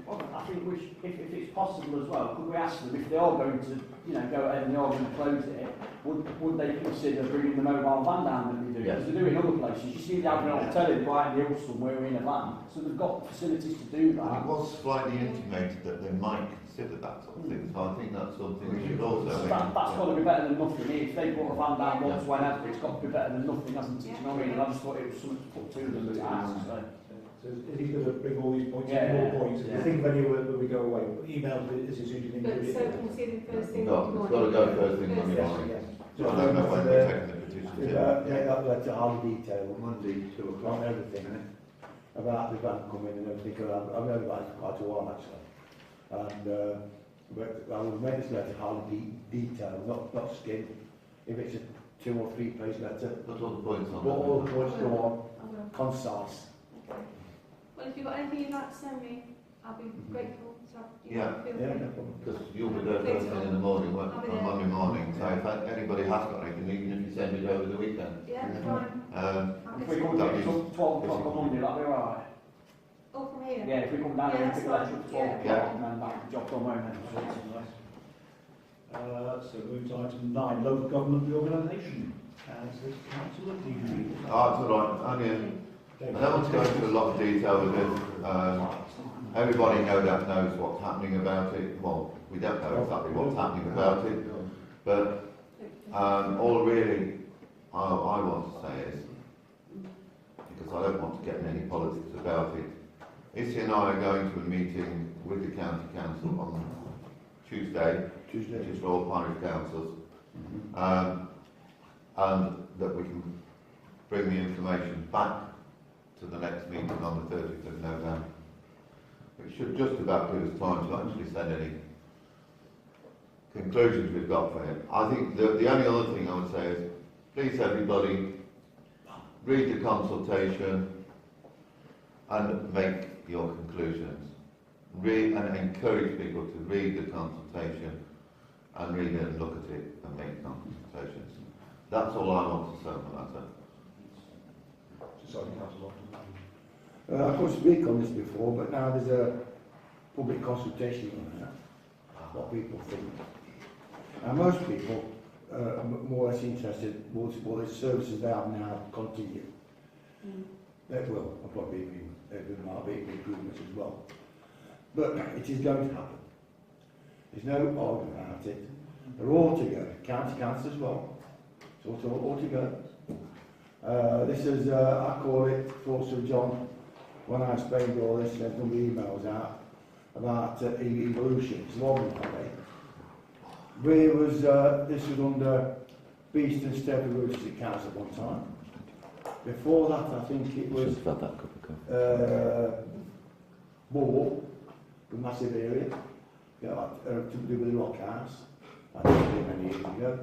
Well, I think if it's possible as well, could we ask them if they are going to, go ahead and they are going to close it, would they consider bringing the mobile van down that we do? Yes. Because they do it in other places. You see the advert telling right in the hill somewhere in a van, so they've got facilities to do And it that. was slightly intimated that they might consider that sort of thing, so I think that's something we should also So think. that's got to be better than nothing. If they brought a van down once, whenever, it's got to be better than nothing, hasn't it? You know what I mean? And I just thought it was something to put to them, but it hasn't. So. So is he going to bring all these points Yeah, and more points? If yeah. you think of any when we go away, email is as soon as you think But of it. so we'll see them first thing No, Monday it's got to go first thing Monday Yes, morning. yes. So I don't know when we're taking the petition to. Get that letter on detail on Monday, 2 o'clock, and everything, about the van coming and everything. I've known about it for quite a while actually. And but I will make this letter highly detailed, not skim. If it's a 2 or 3 page letter, Put all the points on. but all the points go on, I will. concise. Okay. Well, if you've got anything you'd like to send me, I'll be grateful. So, Yeah. feel Yeah, free. no problem. Because you'll be there first thing in the morning, I'll be on there. Monday morning, so if anybody has got anything, even if you send it over the weekend. Yeah, fine. Um, I'll If get we come That down is- to 12 o'clock on Monday, that'll be alright. all from here. Yeah, if we come down Yeah, here and that's pick a letter fine. at 12 Yeah. o'clock, and then that's the job done, won't it? So move to item 9, local government reorganisation. As this councillor, do you read? that's all right, I don't want to go into a lot of detail with this. Everybody no doubt knows what's happening about it. Well, we don't know exactly what's happening about it, but all really I want to say is, because I don't want to get in any politics about it, Issy and I are going to a meeting with the County Council on Tuesday, which is for all parish councils, and that we can bring the information back to the next meeting on the 30th of November. It should just about give us time to actually send any conclusions we've got for him. I think the only other thing I would say is, please everybody, read the consultation and make your conclusions. Read and encourage people to read the consultation and read it and look at it and make consultations. That's all I want to say on the matter. Sorry, Councillor. I couldn't speak on this before, but now there's a public consultation on that, what people think. And most people are more or less interested what the services they have now continue. They will, probably there might be improvements as well. But it is going to happen. There's no argument about it. They're all together, county council as well. It's all together. This is, I call it, Thoughts of John, when I explained all this, there's some emails out about evolution. It's long way. Where was, this was under Beeston Stapleford City Council at one time. Before that, I think it was Ball, a massive area, to do with the Rock House. I think it many years ago.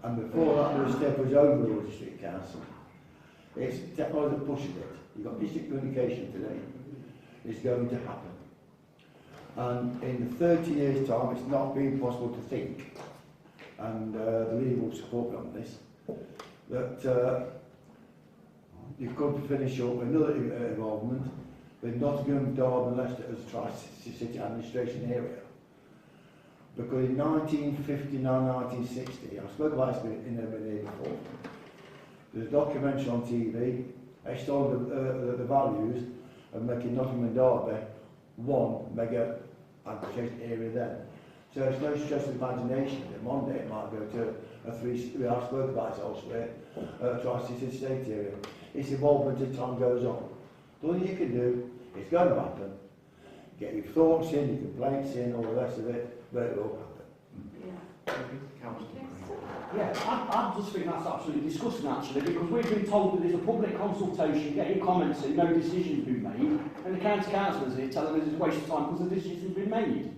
And before that, there was Stapleford's Overlord District Council. It's technology that pushes it. You've got district communication today. It's going to happen. And in 30 years' time, it's not been possible to think, and the leader will support me on this, that you could finish up another involvement with Nottingham, Derby and Leicester as Tri-City administration area. Because in 1959, 1960, I spoke about this in the before, there's a documentary on TV, they showed the values of making Nottingham and Derby one mega administration area then. So it's no stretch of imagination that one day it might go to a I spoke about it elsewhere, Tri-City state area. It's involvement as time goes on. The only you can do, it's going to happen. Get your thoughts in, your complaints in, all the rest of it, but it will happen. Yeah, I just think that's absolutely disgusting actually, because we've been told that there's a public consultation, get your comments in, no decision's been made, and the county councillors here telling us it's a waste of time because the decision's been made.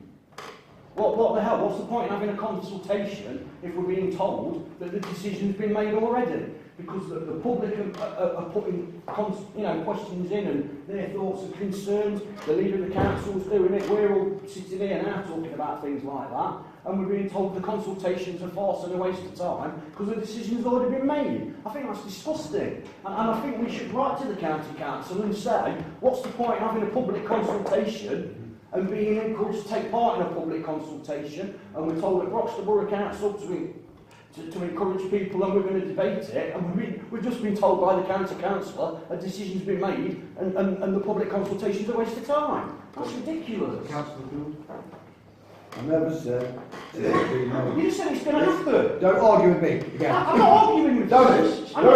What the hell? What's the point in having a consultation if we're being told that the decision's been made already? Because the public are putting questions in and their thoughts and concerns. The leader of the council's doing it. We're all sitting here now talking about things like that. and we're being told the consultations are farce and a waste of time because the decision's already been made. I think that's disgusting. And I think we should write to the county council and say, what's the point in having a public consultation and being encouraged to take part in a public consultation, and we're told at Broxton Borough Council to encourage people and we're going to debate it, and we've just been told by the county councillor a decision's been made and the public consultation's a waste of time. That's ridiculous. Councillor Gould? I never said it's been made. You said it's going to happen. Don't argue with me again. I'm not arguing with Don't. you. Point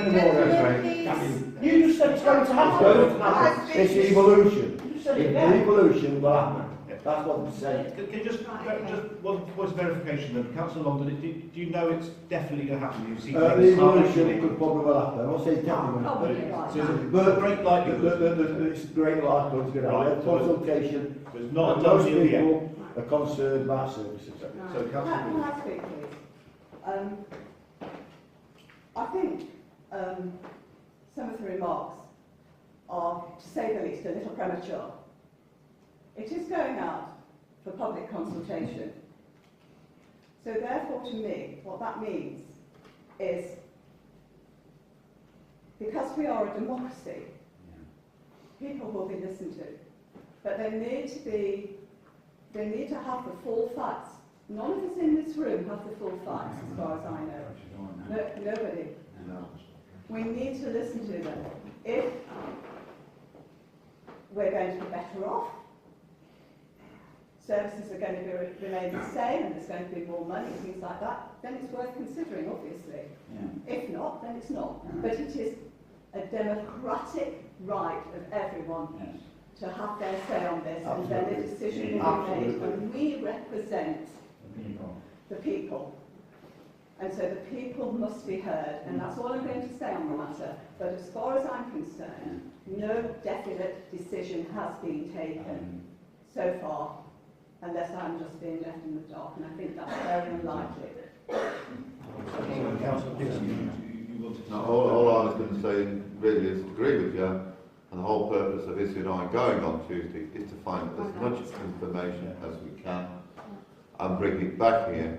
of order. You just said it's going to happen. It's evolution. You said it again. Evolution will happen. That's what I'm saying. Can you just one point of verification then? Councillor Longdon, do you know it's definitely going to happen? You've seen The things evolution starting? could probably will happen. I'm not saying definitely will Probably happen. right. So it's But a great likelihood. it's great likelihood it's going to happen. Right. Consultation. There's not a Most done deal yet. people are concerned about services. So Can Councillor Gould. I speak, please? I think some of the remarks are, to say the least, a little premature. It is going out for public consultation. So therefore, to me, what that means is, because we are a democracy, people will be listened to, but they need to have the full facts. None of us in this room have the full facts, as far as I know. Nobody. We need to listen to them. If we're going to be better off, services are going to remain the same, and there's going to be more money and things like that, then it's worth considering, obviously. If not, then it's not. But it is a democratic right of everyone to have their say on this, and then a decision will be made, and we represent the people. And so the people must be heard, and that's all I'm going to say on the matter. But as far as I'm concerned, no definite decision has been taken so far, unless I'm just being left in the dark, and I think that's very unlikely. Councillor Dixon, you wanted to... No, all I was going to say really is agree with you, and the whole purpose of Issy and I going on Tuesday is to find as much information as we can and bring it back here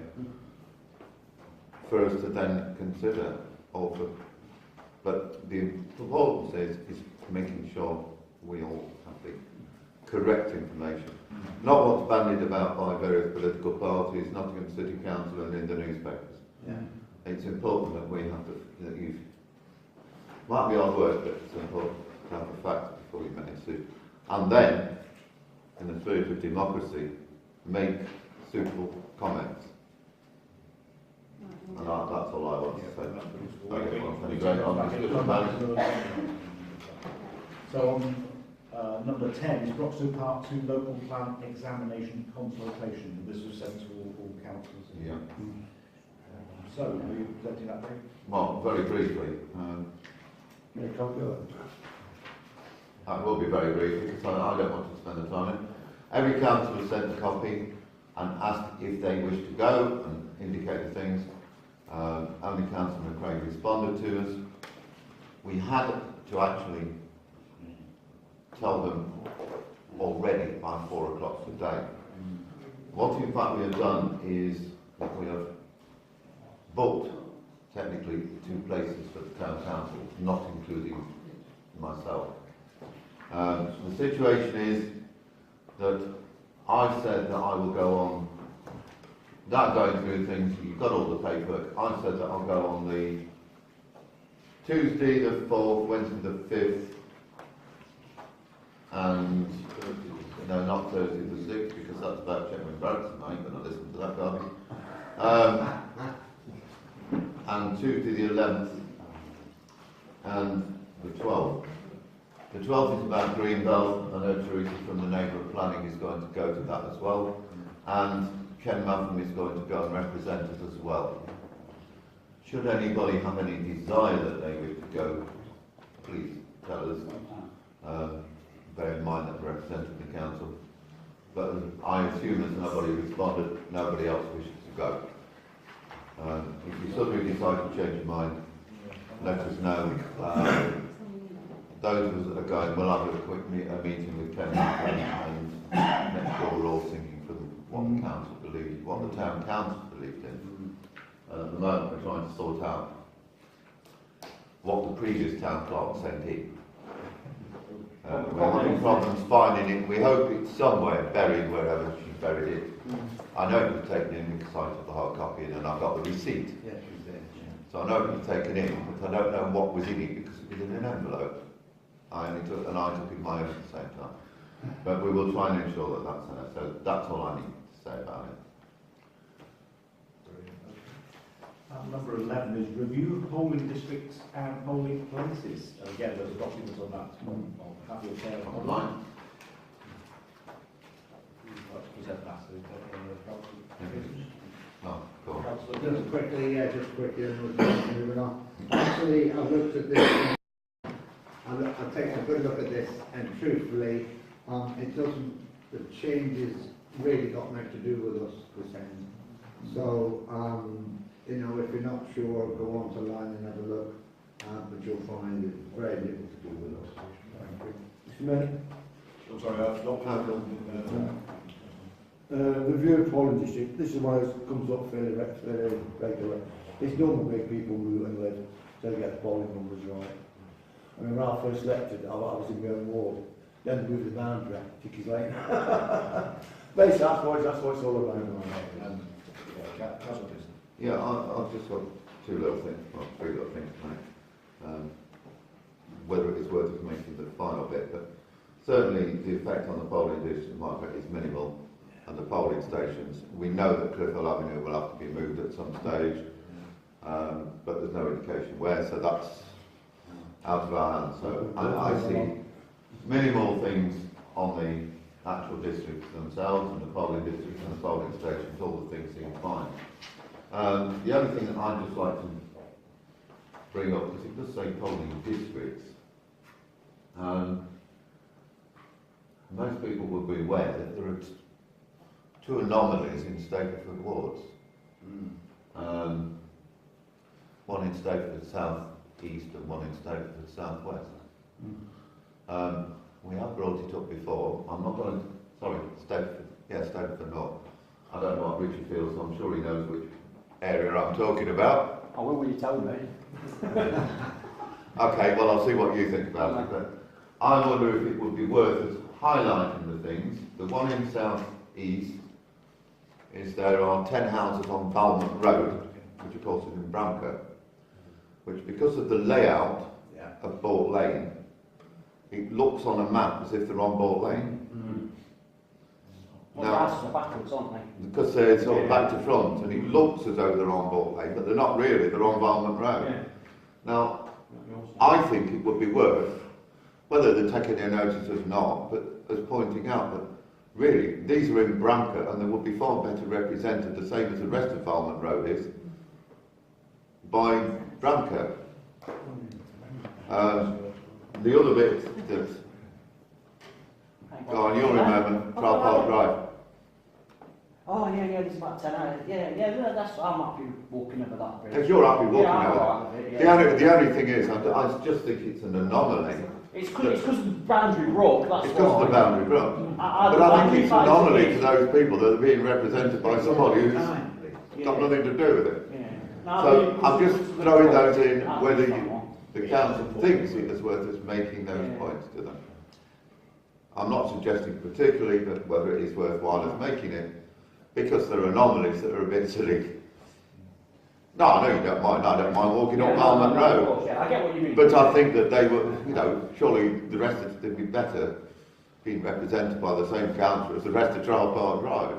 for us to then consider over. But the importance is making sure we all have the correct information. Not what's bandied about by various political parties, Nottingham City Council and in the newspapers. It's important that we have that you might be hard work, but it's important to have the facts before you make a decision. And then, in the spirit of democracy, make suitable comments. And that's all I want to say. Okay, well, thank you very much. So on number 10 is Broxton Part 2 local plan examination consultation. This was sent to all councils. Yeah. So, are you presenting that, Dave? Well, very briefly. I will be very brief because I don't want to spend the time in. Every council was sent a copy and asked if they wish to go and indicate the things. Only Councillor Craig responded to us. We had to actually tell them already by 4 o'clock today. What in fact we have done is that we have booked technically 2 places for the town council, not including myself. The situation is that I said that I will go on, without going through things, you've got all the paperwork, I said that I'll go on the Tuesday the 4th, Wednesday the 5th, and no, not Thursday the 6th, because that's about Chetwynd Barracks and I ain't going to listen to that garbage. And Tuesday the 11th, and the 12th. The 12th is about Greenbelt. I know Teresa from the Neighbourhood Planning is going to go to that as well, and Ken Matham is going to go and represent us as well. Should anybody have any desire that they wish to go, please tell us. Bear in mind that we're representing the council. But I assume as nobody responded, nobody else wishes to go. If you suddenly decide to change your mind, let us know. Those of us that are going, we'll have a quick meeting with Ken and make sure we're all thinking from what the council believed, what the town council believed in. And at the moment we're trying to sort out what the previous town clerk sent in. We're having problems finding it. We hope it's somewhere buried wherever she buried it. I know it was taken in because I took the hard copy in and I got the receipt. Yeah, she's there. So I know it was taken in, but I don't know what was in it because it was in an envelope. I took it my own at the same time. But we will try and ensure that that's there. So that's all I need to say about it. Number 11 is review of polling districts and polling places. And again, there's a document on that. I'll have your share Online. Would you like to present that? No, go on. Councillor, Just quickly, and we're moving on. Actually, I've looked at this, I've taken a good look at this, and truthfully, it doesn't, the changes really got much to do with us this end. So, you know, if you're not sure, go on to line and have a look, but you'll find it very little to do with us. Mr. Mayor? I'm sorry, I've not Review of polling district, this is why it comes up fairly regular. It's normally where people move and live, so they get the polling numbers right. I mean, when I first elected, I was in my own ward, then they moved the boundary, Tickey's Lane. Basically, that's what it's all about. Yeah, I've just got two little things, well, three little things to make. Whether it's worth us making the final bit, but certainly the effect on the polling district market is minimal. And the polling stations, we know that Clifford Avenue will have to be moved at some stage, but there's no indication where, so that's out of our hands. So I see minimal things on the actual districts themselves and the polling districts and the polling stations, all the things seem fine. The only thing that I'd just like to bring up, because it does say polling districts, most people will be aware that there are two anomalies in Stapleford wards. One in Stapleford South East and one in Stapleford South West. We have brought it up before. I'm not going to, sorry, Stapleford North. I don't know what Richard feels, so I'm sure he knows which area I'm talking about. I will when you tell me. Okay, well I'll see what you think about it. But I wonder if it would be worth us highlighting the things. The one in South East is there are 10 houses on Valmont Road, which of course is in Bramcote, which because of the layout of Bolt Lane, it looks on a map as if they're on Bolt Lane. Well, the houses are backwards, aren't they? Because they're sort of back to front, and it looks as though they're on Bolt Lane, but they're not really, they're on Valmont Road. Yeah. Now, I think it would be worth, whether they're taking their notice or not, but as pointing out that really, these are in Bramcote and they would be far better represented, the same as the rest of Valmont Road is, by Bramcote. The other bit that, go on, you'll remember, Trial Park Drive. Oh, yeah, there's about 10 hours. Yeah, that's, I'm happy walking over that bridge. If you're happy walking I'm over all right with it, the only thing is, I just think it's an anomaly. It's because the boundary broke, that's It's because of the boundary broke. But I think it's an anomaly to those people that are being represented by somebody who's got nothing to do with it. Yeah. So I'm just throwing those in whether the council thinks it is worth us making those points to them. I'm not suggesting particularly that whether it is worthwhile us making it, because there are anomalies that are a bit silly. No, I know you don't mind. I don't mind walking up Valmont Road. Yeah, I get what you mean. But I think that they were, surely the rest of it would be better being represented by the same council as the rest of Trial Park Drive.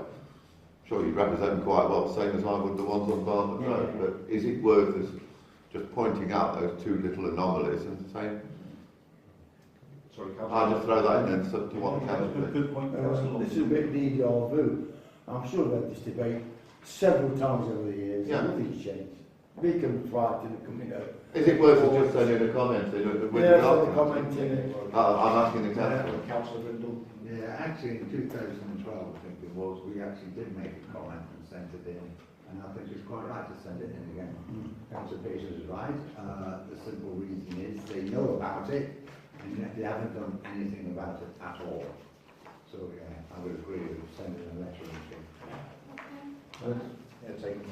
Sure, you represent them quite well, the same as I would the ones on Valmont Road. But is it worth us just pointing out those two little anomalies and saying, Sorry, I'll just throw that in then to what the council did. Good point. This is a bit deja vu. I'm sure we've had this debate several times over the years. Yeah. Nothing's changed. Beacon fight in the coming out. Is it worth us just sending a comment in with Yeah, the the comment in it. I'm asking the council. Councillor Brindle. Yeah, actually in 2012 I think it was, we actually did make a comment and sent it in, and I think it's quite right to send it in again. Councillor Peters is right, the simple reason is they know about it, and yet they haven't done anything about it at all. So yeah, I would agree with sending a letter and thing.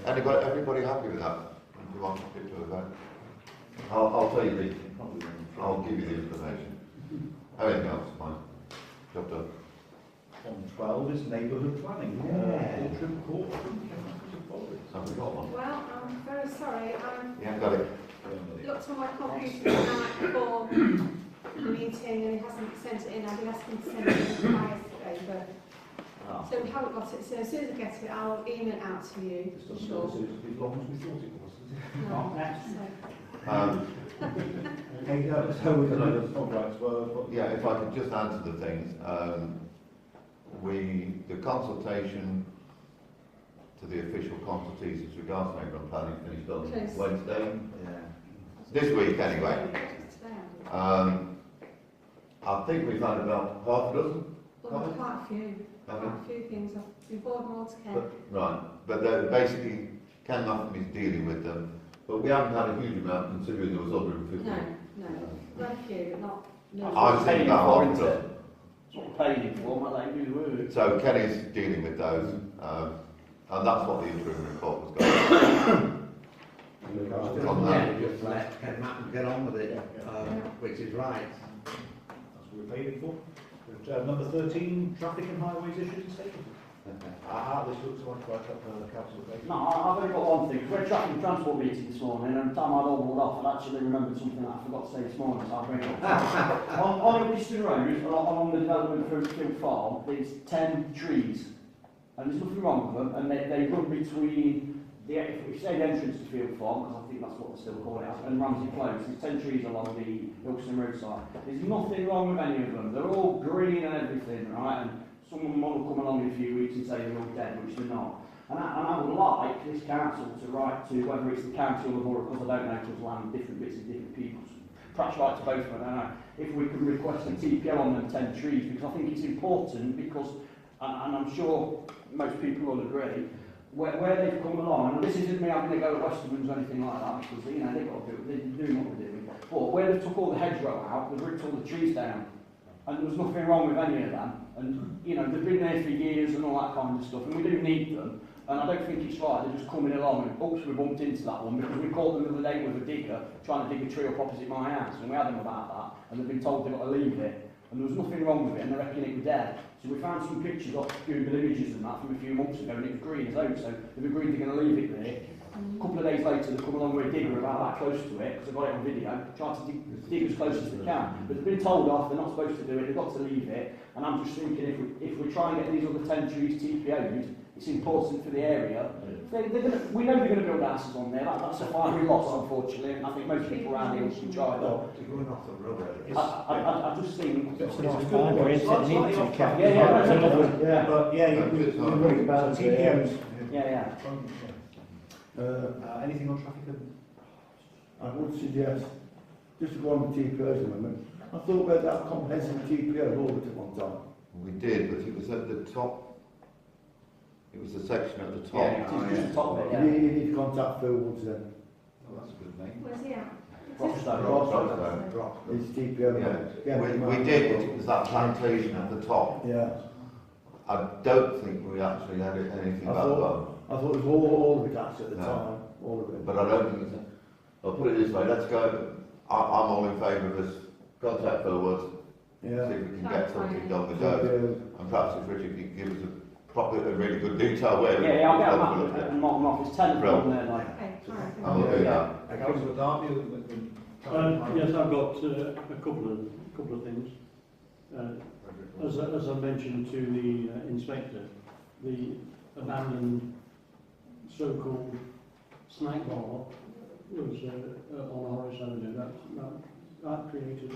Everybody happy with that? Do you want to put to a vote? I'll tell you I'll give you the information. Everything else is fine. Job done. On 12 is neighbourhood planning. Interim court. Have we got one? Well, I'm very sorry. You haven't got it? Looked on my computer the night before the meeting and he hasn't sent it in. I've been asking to send it in by yesterday, but so we haven't got it. So as soon as I get it, I'll email it out to you. This doesn't Sure. go as long as we thought it was, does it? No, So we can yeah, if I could just answer the things. The consultation to the official consultees as regards neighbourhood planning finished on Wednesday. This week anyway. I think we've had about half a dozen. Well, quite a few. Quite a few things. We've brought more to Ken. Right, but basically Ken Muffin is dealing with them. But we haven't had a huge amount considering there was 150. No. Quite a few, but not... No. I think about half a dozen. It's what we're paying for, might they do the work. So Ken is dealing with those, and that's what the interim report was going Just let Ken Matten get on with it, which is right. That's what we're paying for. Number 13, traffic and highways issues in Stapleford. This looks like quite a council debate. No, I've only got one thing. We had a traffic and transport meeting this morning, and the time I'd all rolled off, I'd actually remembered something that I forgot to say this morning, so I'll bring it up. on Eastern Road, along the development through Field Farm, there's 10 trees, and there's nothing wrong with them, and they run between if we say the entrance to Field Farm, because I think that's what they still call it, and Ramsey Close. There's 10 trees along the Ilkeston roadside. There's nothing wrong with any of them. They're all green and everything, right? And someone will come along in a few weeks and say they're all dead, which they're not. And I would like this council to write to, whether it's the county or the borough, because I don't know, because land different bits of different people. Perhaps write to both of them, I don't know. If we could request a TPO on them 10 trees, because I think it's important, because, and I'm sure most people will agree, where they've come along, and this isn't me having to go at Westerman's or anything like that, because they've got to do it, they're doing what they're doing. But where they took all the hedgerow out, they've ripped all the trees down, and there was nothing wrong with any of them. And they've been there for years and all that kind of stuff, and we do need them. And I don't think it's right, they're just coming along, and oops, we bumped into that one, because we caught them the other day with a digger, trying to dig a tree up opposite my house, and we had them about that, and they've been told they've got to leave it. And there was nothing wrong with it, and they reckon it was dead. So we found some pictures of Google Images and that from a few months ago, and it was green as oak, so they've agreed they're going to leave it there. A couple of days later, they come along with a digger about that close to it, because they've got it on video, trying to dig as close as they can. But they've been told off, they're not supposed to do it, they've got to leave it. And I'm just thinking, if we try and get these other 10 trees TPO'd, it's important for the area. We know they're going to build houses on there, that's a fire we lost, unfortunately, and I think most people around here can try that. They're going off the road. I just think... It's you're right about TPOs. Yeah. Anything on traffic? I would suggest, just to go on the TPOs a moment, I thought we had that comprehensive TPO all at one time. We did, but it was at the top. It was the section at the top. Yeah, it's just the top bit, You need to contact Phil Woods then. Oh, that's a good name. Where's he at? It's TPO. Yeah. We did, but it was that plantation at the top. Yeah. I don't think we actually had anything about that. I thought it was all of it actually at the time. All of it. But I don't think it's... I'll put it this way, let's go. I'm all in favour of this. Contact Phil Woods. Yeah. See if we can get something done with those. And perhaps if Richard can give us a really good detail where we I'll get them up and mark them off. It's 10 on there, like. Okay, alright. I will do that. Councillor Darby, Yes, I've got a couple of things. As I mentioned to the inspector, the abandoned so-called snack bar was on Horace Avenue. That created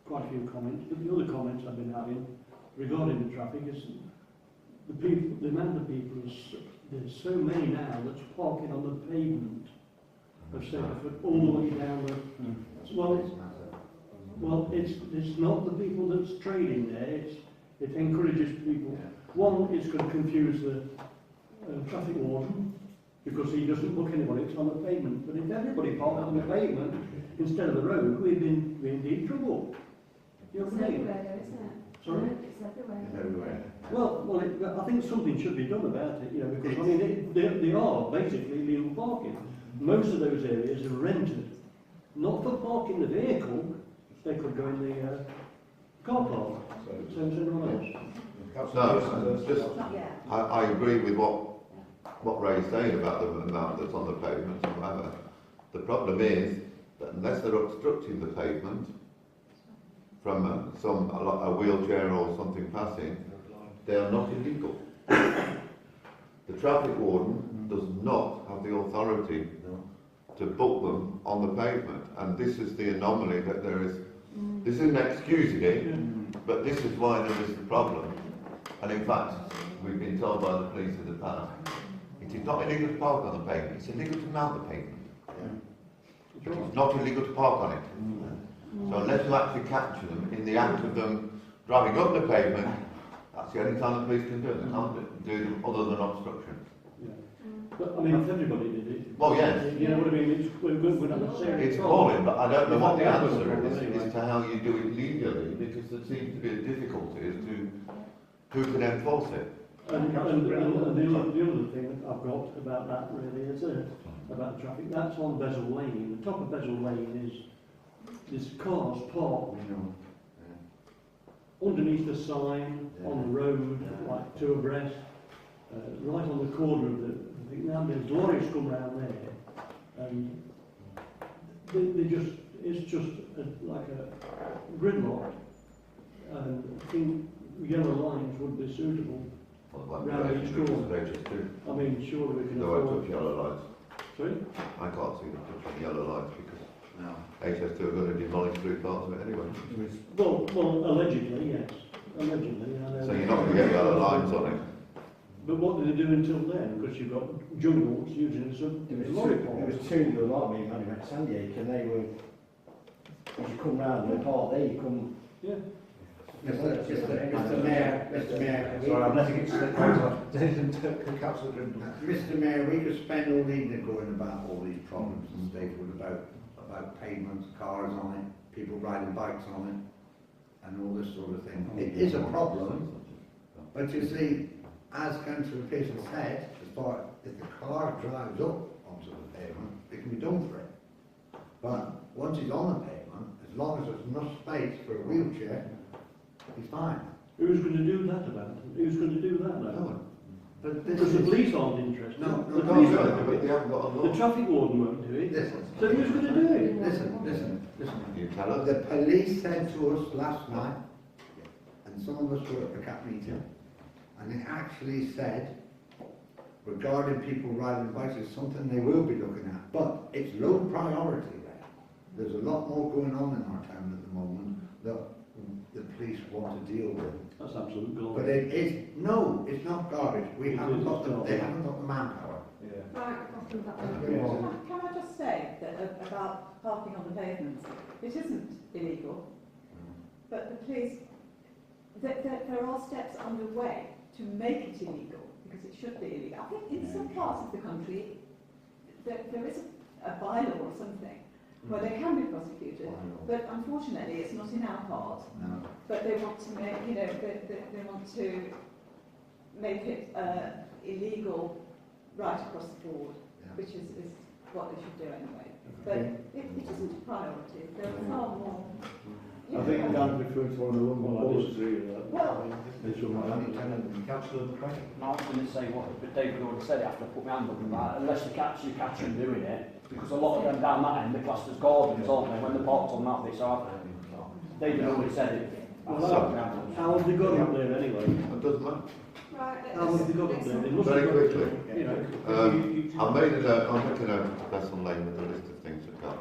quite a few comments. But the other comments I've been having regarding the traffic is the amount of people. There's so many now that's parking on the pavement of Stapleford all the way down the. Well, it's not the people that's trading there. It encourages people. One, it's going to confuse the traffic warden because he doesn't look anybody. It's on the pavement. But if everybody parked on the pavement instead of the road, we'd be in deep trouble. You know what I mean? Sorry? It's everywhere. It's everywhere. Well, I think something should be done about it, you know, because I mean, they are basically illegal parking. Most of those areas are rented, not for parking the vehicle. They could go in the car park, same as everyone else. No, just, Not yet. I agree with what Ray's saying about the amount that's on the pavement and whatever. The problem is that unless they're obstructing the pavement from a wheelchair or something passing, they are not illegal. The traffic warden does not have the authority to book them on the pavement, and this is the anomaly that there is. This isn't excusing it, but this is why there is the problem. And in fact, we've been told by the police in the past, it is not illegal to park on the pavement, it's illegal to mount the pavement. It's not illegal to park on it. So unless you actually capture them in the act of them driving up the pavement, that's the only time the police can do it. They can't do them other than obstruction. Yeah. But I mean, if everybody did it. Well, yes. You know what I mean? We'd have a serious It's problem. appalling, but I don't know what the Yeah, answer is anyway. as to how you do it legally, because there seems to be a difficulty as to who can enforce it. And the other thing that I've got about that really is about traffic. That's on Bezel Lane. The top of Bezel Lane is cars parked underneath the sign on the road, like two abreast, right on the corner of the. I think now there's lorries come round there, and they just it's just like a gridlock, and I think yellow lines would be suitable. Round each corner. I mean, surely we can No, I afford. took yellow lights. Sorry? I can't see them touching yellow lights because HS2 are going to demolish 3 parts of it anyway. Well, allegedly, yes. Allegedly. So you're not going to get yellow lines on it. But what do they do until then? Because you've got jungles using it as lorry It parks. was two the lot, me and Sandy Lake, and they were, as you come round the park there, you come. Yeah. Mr. Mayor, Sorry, I'm letting it slip out. Councillor Grindle. Mr. Mayor, we could spend all evening going about all these problems in Stapleford about pavements, cars on it, people riding bikes on it, and all this sort of thing. It is a problem, but you see, as Councillor Pearson said, as far as the car drives up onto the pavement, it can be done for it. But once he's on the pavement, as long as there's enough space for a wheelchair, he's fine. Who's going to do that about it? Who's going to do that now? No one. But this Because the is... police aren't interested. No, the They police can't do won't it, do but they it. haven't got a The law. traffic warden won't do it. Listen, So who's going to do it? listen. You tell us. The police said to us last night, and some of us were at the CAP meeting, and they actually said, regarding people riding bikes, it's something they will be looking at, but it's low priority there. There's a lot more going on in our town at the moment that the police want to deal with. That's absolute garbage. But it is, no, it's not garbage. It Haven't is, got it's the, garbage. they haven't got the manpower. Right, I'll do that one. Can I just say that about parking on the pavements? It isn't illegal, but the police, there are steps underway to make it illegal, because it should be illegal. I think in some parts of the country, there is a bylaw or something where they can be prosecuted, but unfortunately it's not in our part. No. But they want to make, you know, they want to make it illegal right across the board, which is what they should do anyway. But it isn't a priority. There are far more. I think Dan referred to one of the Well, I London disagree with that. Well, Councillor Craig. I was going to say what David already said, after I put my hand up on that, unless you catch them doing it, because a lot of them down that end, they're classed as gardens, aren't they, when they're parked on that bit, so David already said it. How have they got up there anyway? It doesn't matter. Right, How have they got up there? They must Very have got- quickly. You know, I'll make a note to Bessel Lane with a list of things to come.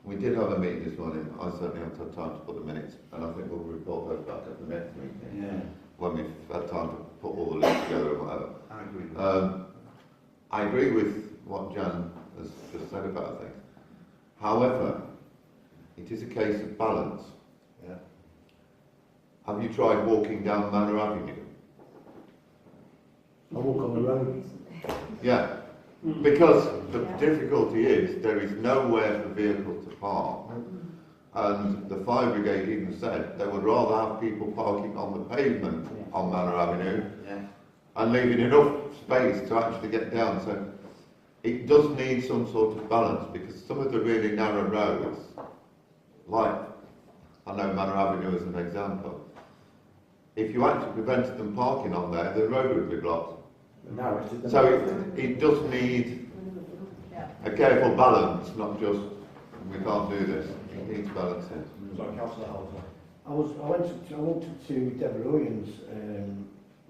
We did have a meeting this morning. I certainly haven't had time to put the minutes, and I think we'll report those back at the next meeting. Yeah. When we've had time to put all the lists together and whatever. I agree with that. I agree with what Jan has just said about things. However, it is a case of balance. Yeah. Have you tried walking down Manor Avenue? I walk on the road. Yeah. Because the difficulty is there is nowhere for vehicles to park. And the fire brigade even said they would rather have people parking on the pavement on Manor Avenue and leaving enough space to actually get down. So it does need some sort of balance, because some of the really narrow roads, like I know Manor Avenue as an example, if you actually prevented them parking on there, the road would be blocked. So it does need a careful balance, not just we can't do this. It needs balancing. Sorry, Councillor Halter. I went to Deborah Williams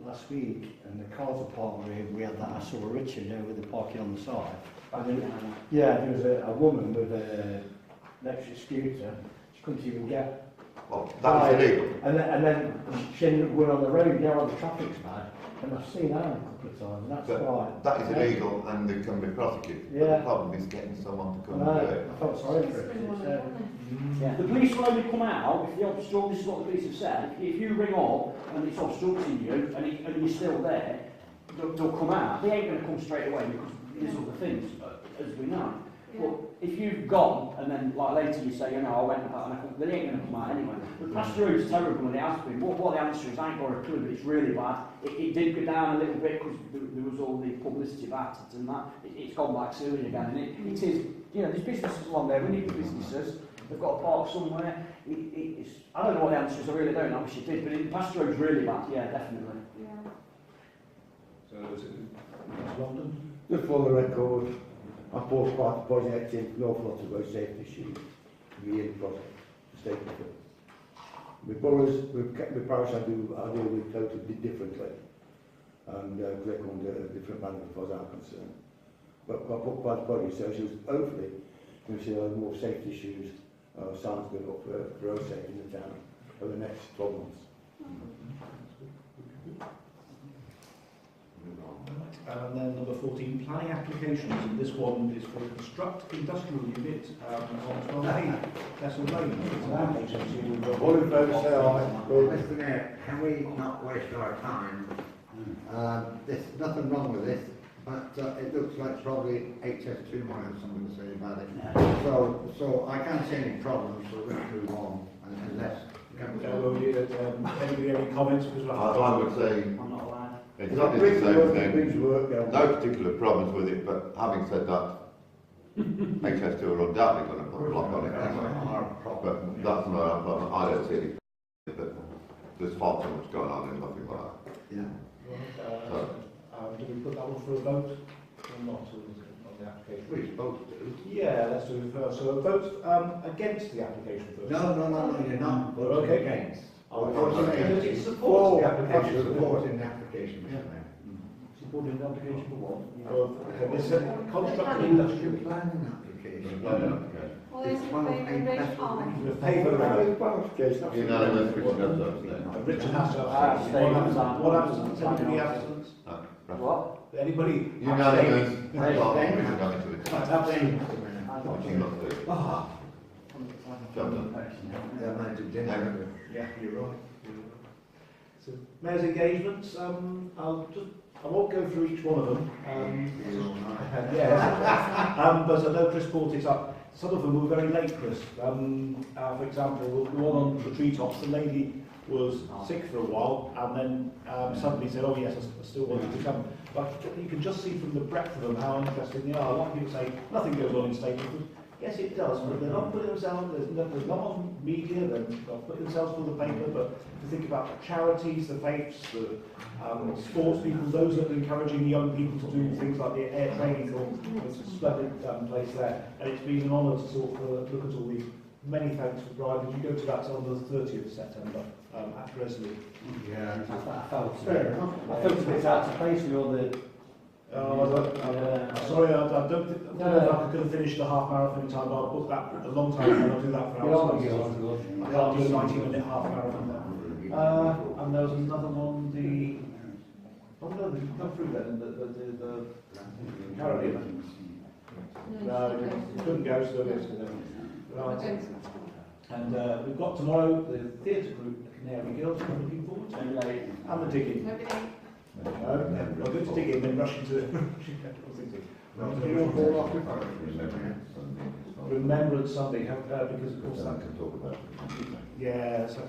last week, and the cars are parked where we had that. I saw Richard, you know, with the parking on the side. And then, there was a woman with an electric scooter. She couldn't even get. Well, that is illegal. And then she ended up going on the road. Now the traffic's bad, and I've seen that a couple of times. And that's right. That is illegal, and they can be prosecuted. But the problem is getting someone to come and do it. I felt sorry for it. The police will only come out if the obstruction, this is what the police have said, if you ring up and it's obstructing you and you're still there, they'll come out. They ain't going to come straight away because there's other things, as we know. But if you've gone and then like later you say, you know, I went about and I come, they ain't going to come out anyway. The past road is terrible and it has been. What the answer is, I ain't got a clue, but it's really bad. It did go down a little bit because there was all the publicity about it and that. It's gone back silly again, and it is, you know, there's businesses along there, we need the businesses. They've got to park somewhere. I don't know what the answer is, I really don't. I wish it did, but the past road's really bad, yeah, definitely. Yeah. So is it London? Just for the record, I bought part of the project in North London Road Safety Issue, the project, Stapleford. With boroughs, with parish I deal with totally differently, and click on the different manner as far as I'm concerned. But I put part of the project, so she was hopefully going to see more safety issues, signs going up for road safety in the town over the next 12 months. And then number 14, planning applications, and this one is for construct industrial unit on 12A, Castle Lane. It's an application to All in favour, say aye. Well, Mr. Mayor, can we not waste our time? There's nothing wrong with this, but it looks like probably HS2 might have something to say about it. So I can't see any problems, so we're going to move on unless. Anybody have any comments? Because I would say I'm not allowed. exactly the same thing. No particular problems with it, but having said that, HS2 are undoubtedly going to put a block on it anyway. But that's not our problem. I don't see it. But there's far too much going on and nothing like that. Yeah. Do we put that one for a vote or not on the application? We both do. Yeah, let's do it first. So a vote against the application first. No, you're not voting Okay. against. Because it supports the application. Supporting the application, Mr. Mayor. Supporting the application for what? It's a construct industrial. Planning application. All those in favour, raise your arm. The favour Unanimous, Richard has to abstain. Richard has to Abstain. abstain. One absence. Anybody absent? What? Anybody? Unanimous. Abstain. What you not do? Job done. Yeah, man, to dinner. Yeah, you're right. So, mayor's engagements, I won't go through each one of them. But I know Chris brought it up. Some of them were very late, Chris. For example, the one on the treetops, the lady was sick for a while and then suddenly said, oh yes, I still wanted to come. But you can just see from the breadth of them how interesting they are. A lot of people say, nothing goes on in Stapleford. Yes, it does, but they're not putting themselves, there's not on media, they're not putting themselves for the paper, but to think about the charities, the faiths, the sports people, those that are encouraging the young people to do things like the air training, it's a splendid place there. And it's been an honour to sort of look at all these. Many thanks for driving. You go to that till the 30th of September at Gresley. Yeah, I felt a bit out of place with all the... Sorry, I don't think I could have finished the half marathon in time, but I'll book that a long time ago. I'll do that for hours. I can't do a 90-minute half marathon. And there was another one, oh no, they come through then, the Caribbean. No, couldn't go, so it is. Right. And we've got tomorrow the theatre group, the Canary Girls, I'm looking forward to. And the digging. Well, good to dig in, then rushing to... Remembrance Sunday, because of course So I that can talk about it. yeah, so,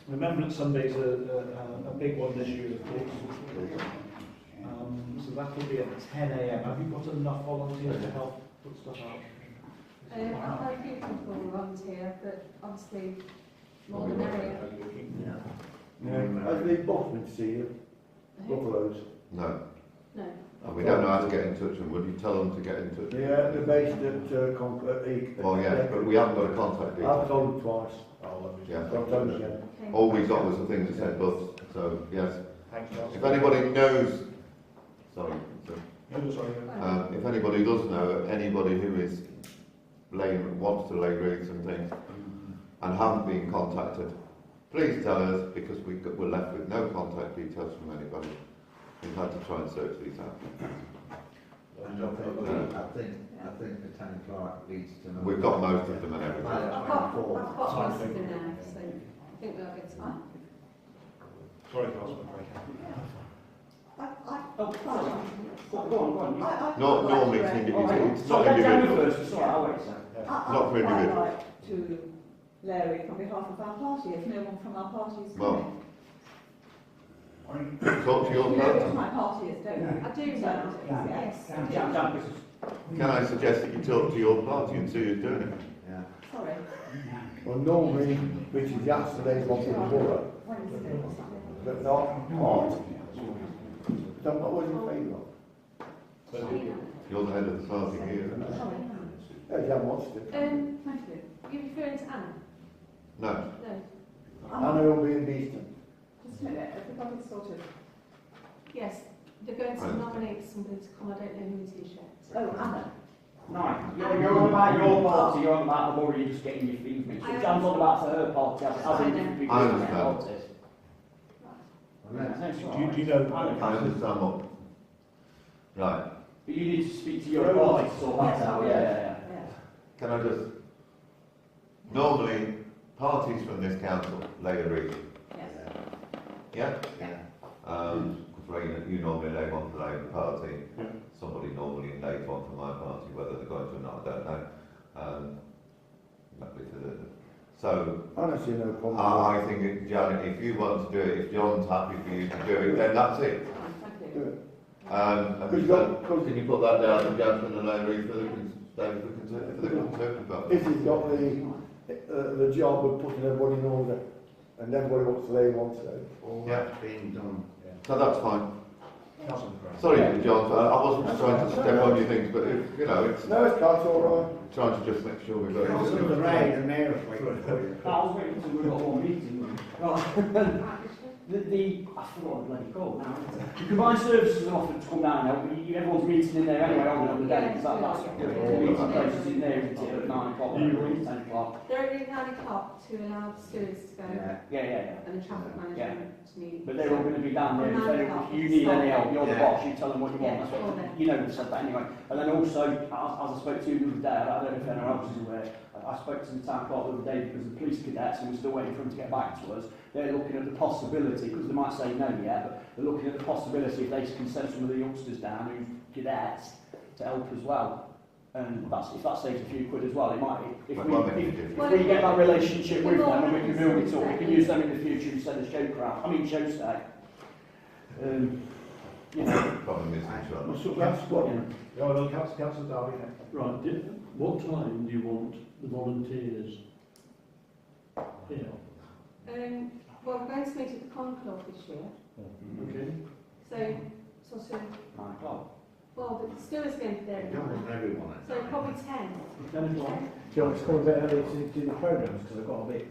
Remembrance Sunday is a big one this year, of course. So that will be at 10 a.m. Have you got enough volunteers to help put stuff out? I've had a few people volunteer, but obviously more the merrier. Has the Bosman see you? Buffaloes. No. No. And we don't know how to get in touch with them. Will you tell them to get in touch? Yeah, they're based at Well, yeah, but we haven't got a contact I've detail. told them twice. Yeah. So I've told them again. Okay. All we got was the thing that said bus. So, yes. Thanks, Charles. If anybody knows, sorry, No, sorry. if anybody does know anybody who is wants to lay wreaths and things and haven't been contacted, please tell us, because we're left with no contact details from anybody. We've had to try and search these out. I think the town clerk needs to know. We've got most of them and everything. I've got most of them now, so I think we'll get some. Sorry, Councillor Craig. Oh, sorry. Go on. Normally it's individual. It's not Sorry, Daniel individual. first. Sorry, I'll wait, sir. Not for individuals. I'd like to Larry on behalf of our party, if no one from our party is Well, coming. talk to your You know what person. my party is, don't you? I do know. Yes. I do. Can I suggest that you talk to your party and see who's doing it? Yeah. Sorry. Well, normally, which is yesterday's one for the borough, Wednesday or something. but not part. So what was your favourite? You're the head of the party here. Sorry. Oh, you haven't watched it. Thank you. You're referring to Anna? No. No. I know it'll be in Beeston. Just a minute, everybody's sorted. Yes, they're going to Right. nominate somebody to come. I don't know who it is yet. Oh, Anna. No, you're on about your party, you're on about the more you're just getting your fees mixed. Jan's on about her party, as in different people I in their understand. parties. Do you know? I understand what. Right. But you need to speak to your party to sort that out, yeah. Yeah. Can I just... Normally, parties from this council lay a wreath. Yes. Yeah? Yeah. Because you normally lay one for the Labour Party. Somebody normally lays one for my party, whether they're going to or not, I don't know. So, Honestly, no problem. I think, Janet, if you want to do it, if John's happy for you to do it, then that's it. Thank Do you. it. Can you put that down and Jan's going to lay a wreath for the Conservative Party? This has got the job of putting everybody in order, and everybody wants to lay one today. All Yeah. that's being done. So that's fine. Councillor Craig. Sorry, John, I wasn't just trying to step on your things, but it's, you know, it's No, it's not all right. trying to just make sure we've got Councillor it. Ray, the mayor's waiting for you. I was waiting until we got one meeting. Right. I forgot what the bloody called now. The combined services are offered to come down now. Everyone's meeting in there anyway on the day, because that's the meeting place is in there at 9 o'clock, 10 o'clock. They're opening at 9 o'clock to allow the stewards to go Yeah. and the traffic management to meet. But they're all going to be down there. From 9 If o'clock. you need any help, you're the Yeah. boss, you tell them what you want. That's what, you know, they've said that anyway. And then also, as I spoke to you the other day, I don't know if anyone else is aware, I spoke to the town clerk the other day because the police cadets, and we're still waiting for them to get back to us, they're looking at the possibility, because they might say no yet, but they're looking at the possibility if they can send some of the youngsters down who's cadets to help as well. And if that saves a few quid as well, it might, if we get that relationship with them and we can build it up, we can use them in the future instead of show stay. You know, Problem is insurance. So that's what. No, Councillor Darby. Right, what time do you want the volunteers here? Well, we're going to meet at the Conclave this year, Okay? so sort of, 9 o'clock. well, the stewards going to be there. Don't want everyone. So probably 10. 10 o'clock? Do you want to come a bit early to do the programmes, because I got a bit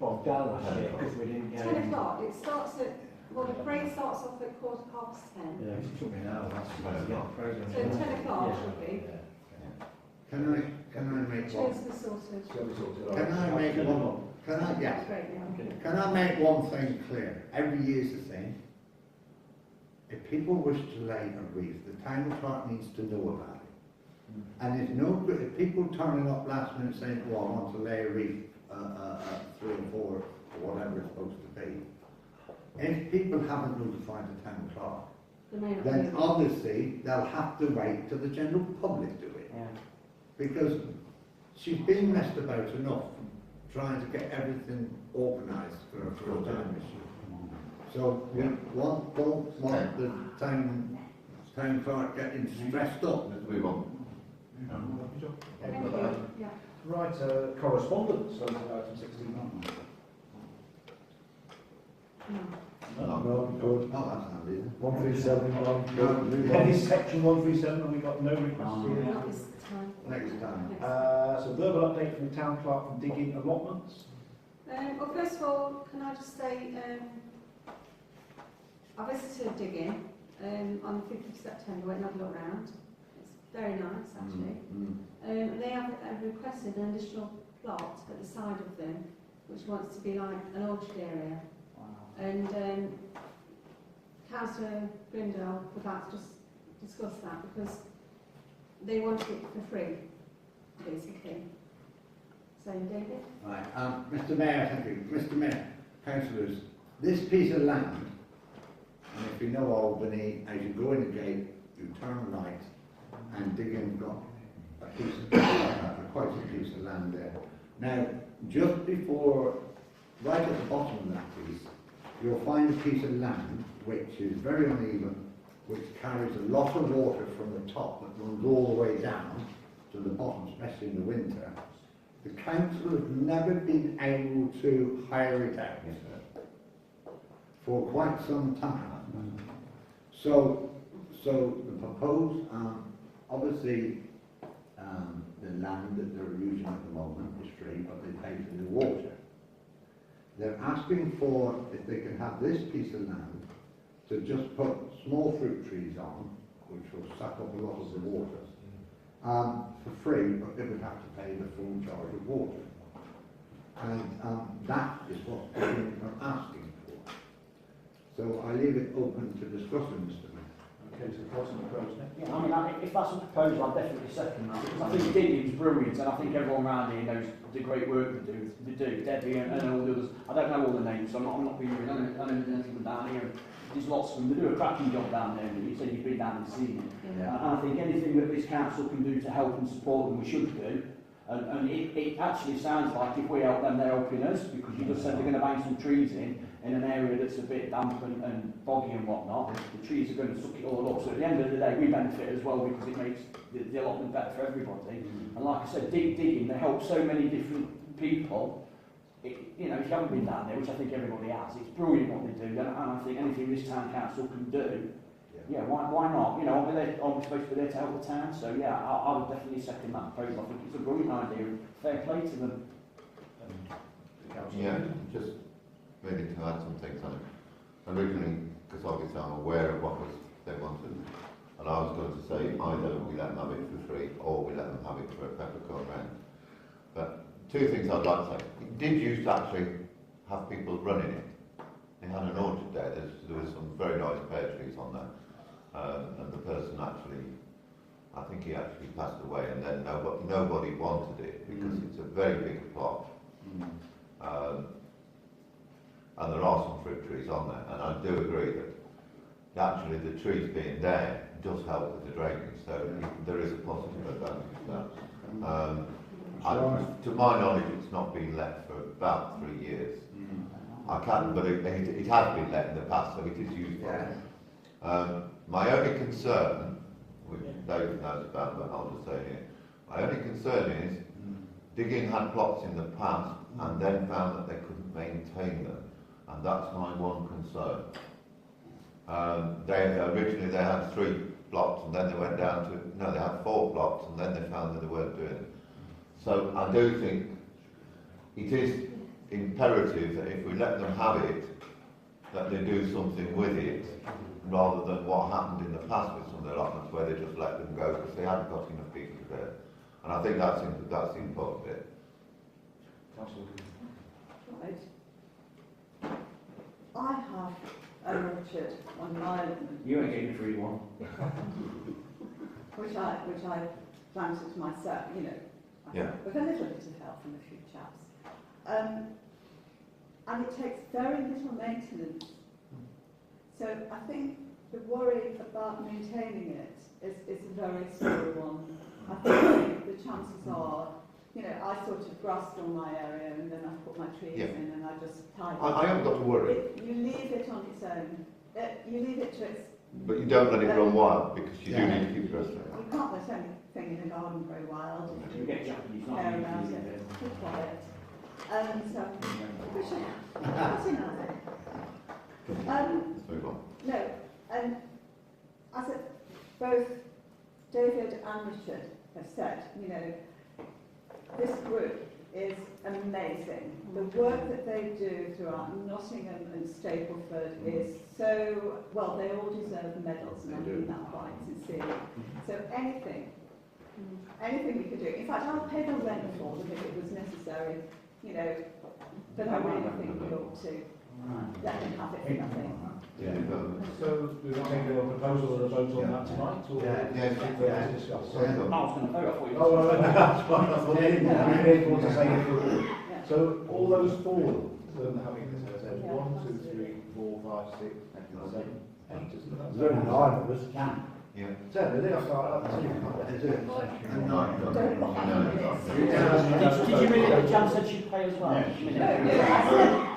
bogged down last year, because we didn't get 10 o'clock. It starts at, well, the parade starts off at 10:15. Yeah, it took me an hour, that's why I got the programme. So 10 o'clock should be. Can I make one? Choose the sort of. Can I make one? Can I? Yeah. That's great, yeah. Can I make one thing clear? Every year's the same. If people wish to lay a wreath, the town clerk needs to know about it. And it's no good if people turning up last minute saying, "Oh, I want to lay a wreath, 3 or 4, or whatever it's supposed to be." If people haven't notified the town clerk, The main then obviously they'll have to wait till the general public do it. Yeah. because she's been messed about enough trying to get everything organised for a full-time issue. So we don't want the town clerk getting stressed up. Let's move on. Thank you. Yeah. Right, correspondence, so item 16. No, good. Oh, that's handy. 137, good. Heavy section 137, and we've got no requests here. Not this time. Next time. So verbal update from the town clerk from digging allotments. Well, first of all, can I just say, I visited digging on the 5th of September, went and had a look round. It's very nice, actually. They have requested an additional plot at the side of them, which wants to be like an orchard area. And Councillor Grindle would like to just discuss that because they want it for free, basically. So, David? Right, Mr Mayor, thank you. Mr Mayor, councillors, this piece of land, and if you know Albany, as you go in the gate, you turn right, and Digging's got a piece of, quite a piece of land there. Now, just before, right at the bottom of that piece, you'll find a piece of land which is very uneven, which carries a lot of water from the top that runs all the way down to the bottom, especially in the winter. The council has never been able to hire it out for quite some time. So the proposed, obviously, the land that they're using at the moment is free, but they pay for the water. They're asking for, if they can have this piece of land, to just put small fruit trees on, which will suck up a lot of the water, for free, but they would have to pay the full charge of water. And that is what they are asking for. So I leave it open to discussion, Mr Mayor. Okay, so what's the proposal? Yeah, I mean, if that's a proposal, I'd definitely second that. Because I think digging's brilliant, and I think everyone around here knows the great work they do. Debbie and all the others. I don't know all the names, so I'm not being rude. I know anything down here. There's lots of them. They do a cracking job down there. You said you've been down and seen it. Yeah. And I think anything that this council can do to help and support them, we should do. And it actually sounds like if we help them, they're helping us, because you just said they're going to bang some trees in an area that's a bit damp and boggy and whatnot. The trees are going to suck it all up. So at the end of the day, we benefit as well, because it makes the allotment better for everybody. And like I said, digging, they help so many different people. You know, if you haven't been down there, which I think everybody has, it's brilliant what they do. And I think anything this town council can do, yeah, why not? You know, are we supposed to be there to help the town? So yeah, I would definitely second that proposal. I think it's a brilliant idea, and fair play to them. Yeah, just maybe to add some things on it. Originally, because obviously I'm aware of what they wanted, and I was going to say either we let them have it for free or we let them have it for a peppercorn rent. But two things I'd like to say. It did used to actually have people running it. They had an orchard there. There was some very nice pear trees on there. And the person actually, I think he actually passed away, and then nobody wanted it because it's a very big plot. And there are some fruit trees on there, and I do agree that actually the trees being there does help with the drainage, so there is a positive advantage to that. To my knowledge, it's not been let for about 3 years. I can't, but it has been let in the past, so it is useful. My only concern, which David knows about, but I'll just say here, my only concern is digging had plots in the past and then found that they couldn't maintain them, and that's my one concern. Originally they had 3 plots, and then they went down to, no, they had 4 plots, and then they found that they weren't doing it. So I do think it is imperative that if we let them have it, that they do something with it, rather than what happened in the past with some of the allotments where they just let them go because they hadn't got enough people there. And I think that's the important bit. Right. I have an orchard on an island. You ain't getting a free one. which I planted myself, you know, Yeah. with a little bit of help from a few chaps. And it takes very little maintenance. So I think the worry about maintaining it is a very small one. I think the chances facade. You know, I sort of grassed all my area and then I put my trees Yeah. in and I just tied it. I haven't got to worry, You leave it on its own. You leave it to its... but you don't let it run wild because you do need to keep the rest of it. You can't let anything in a garden grow wild. You get Japanese, not Care you. about it. Keep quiet. So, what's in it? Let's move on. No, and as both David and Richard have said, you know, this group is amazing. The work that they do throughout Nottingham and Stapleford is so, well, they all deserve medals, and I mean that quite sincerely. So anything we could do. In fact, I'll pay the rent for them if it was necessary, you know, but I really think we ought to let them have it for nothing. So we will take a proposal or a vote on that tonight, or discuss? I was going to vote, I thought you Oh, well, that's fine, that's what they didn't want to say it. Yeah. So all those four, having this, there's 1, 2, 3, 4, 5, 6, 7, 8, isn't it? There's only 9 of us. Yeah. 7, they are starting And nine, Did you read that Jan said she'd pay as well? Yeah.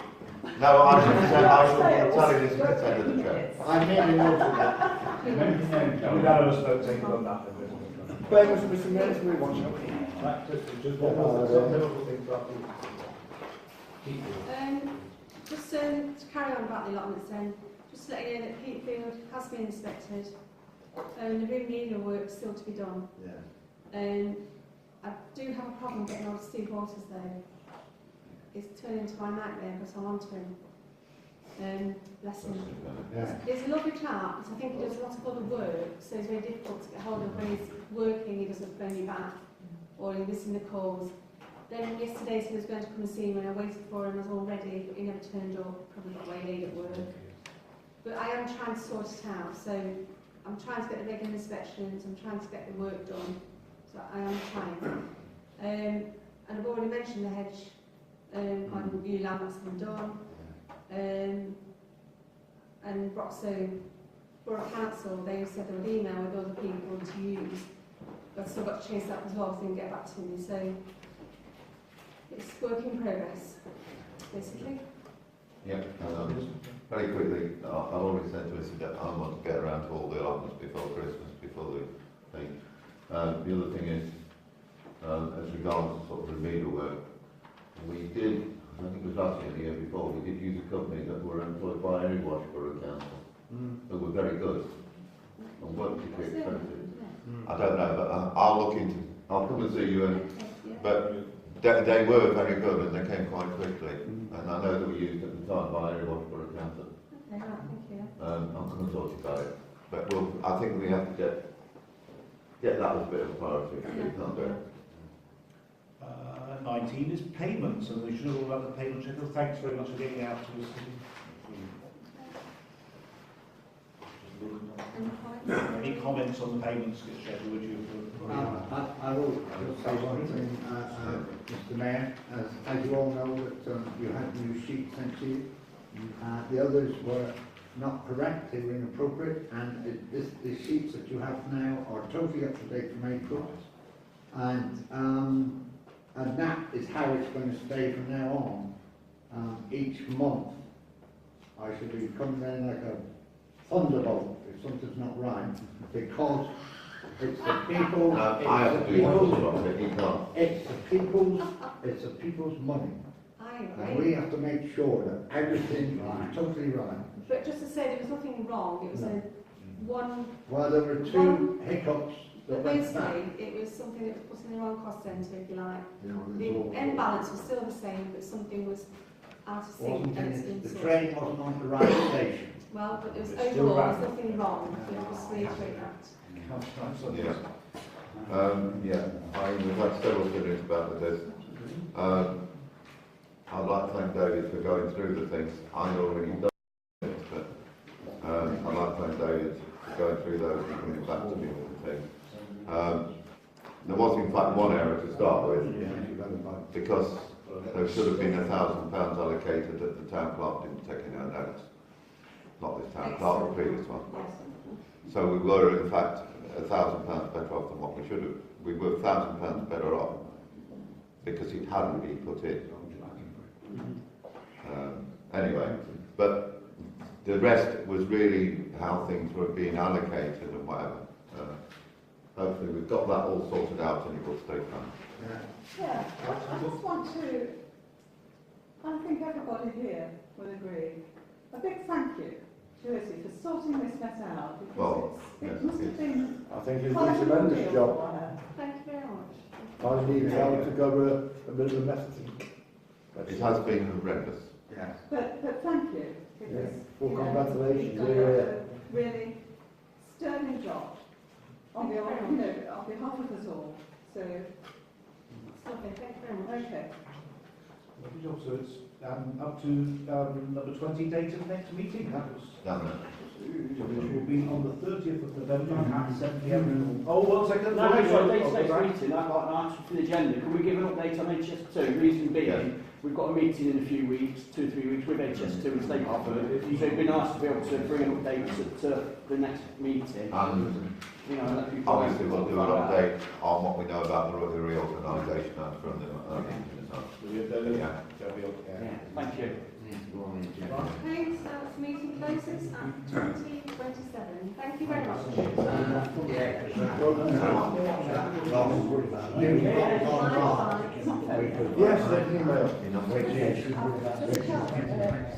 no, I shall tell you this at the end of the trip. I made a note of that. Unanimous vote taken on that. Famous Mr. Mayor, we want you. Right, just one more, some little things that keep Just to carry on about the allotments then, just to let you know that Peatfield has been inspected. The remedial work still to be done. I do have a problem getting hold of Steve Waters though. It's turned into my nightmare because I'm on to him. Bless him. He's a lovely chap, but I think he does a lot of other work, so it's very difficult to get hold of. When he's working, he doesn't phone you back, or he's missing the calls. Then yesterday he was going to come and see me, and I waited for him, I was all ready, but he never turned up, probably got waylaid at work. But I am trying to sort it out, so I'm trying to get the regular inspections, I'm trying to get the work done, so I am trying. And I've already mentioned the hedge on new land that's been done. And Broxham Borough Council, they said they would email with other people to use, but I've still got to chase that as well, so they can get back to me. So it's work in progress, basically. Yeah, very quickly, I've already said to us that I want to get around to all the allotments before Christmas, before the thing. The other thing is, as regards to sort of remedial work, we did, I think it was last year, the year before, we did use a company that were employed by Erewash Borough Council, that were very good and weren't particularly expensive. I don't know, but I'll look into, I'll come and see you, but they were very good and they came quite quickly, and I know that we used at the time by Erewash Borough Council. Okay, right, thank you. I'm going to talk to you about it, but I think we have to get that as a bit of a priority. We can't do it. 19 is payments, and we should all have the payment schedule. Thanks very much for getting out to us. Any comments on the payments schedule, would you? I will just say one thing, Mr. Mayor, as you all know that you had new sheets sent to you. The others were not correct, they were inappropriate, and the sheets that you have now are totally up to date from April. And that is how it's going to stay from now on. Each month I should be coming in like a thunderbolt if something's not right, because it's the people, I have to do one, he can't. it's the people's money. I And agree. we have to make sure that everything is totally right. But just to say, there was nothing wrong. It was a one. Well, there were two hiccups that But went back. basically, it was something that was put in the wrong cost centre, if you like. The end balance was still the same, but something was out of sync. Wasn't And it's in been it, the sorted. train wasn't on the right station. Well, but there was It's still overall, there's running. nothing wrong. But just reiterate that. We've had several feelings about this. I'd like to thank David for going through the things. I'd already done it, but I'd like to thank David for going through those and coming back to me with the things. There was in fact one error to start with, because there should have been £1,000 allocated that the town clerk didn't take any notes. Not this town clerk, the previous one. So we were in fact £1,000 better off than what we should have we were £1,000 better off because it hadn't been put in. Anyway, but the rest was really how things were being allocated and whatever. Hopefully we've got that all sorted out and it will stay fun. Yeah, I just want to, I think everybody here will agree, a big thank you to Lizzie for sorting this mess out, because Well, it yes, must have it's- been I think it's quite a a tremendous deal job. for her. Thank you very much. I need help to cover a bit of a mess. It has been horrendous. Yes. But thank you, because, Well, you know, congratulations, you've done yeah. a really sterling job on Thank you behalf, very you know, on behalf of us all. So, Okay, thank you very much. okay. Lovely job. So it's up to number 20 date of next meeting. That was, Down there. which will be on the 30th of November at 7 p.m. Oh, 1 second. No, no, sorry, dates Oh, next right. meeting, I've got an item for the agenda. Can we give an update on HS2? Reason being, Yeah. we've got a meeting in a few weeks, 2 or 3 weeks, with HS2 and Stapleford. So it'd be nice to be able to bring an update to the next meeting. And You know, let people obviously we'll do an know. update on what we know about the reorganisation and from the meeting as well. Yeah. Yeah, thank you. Okay, so this meeting closes at 20:27. Thank you very much. Yes, there's an email. Just check.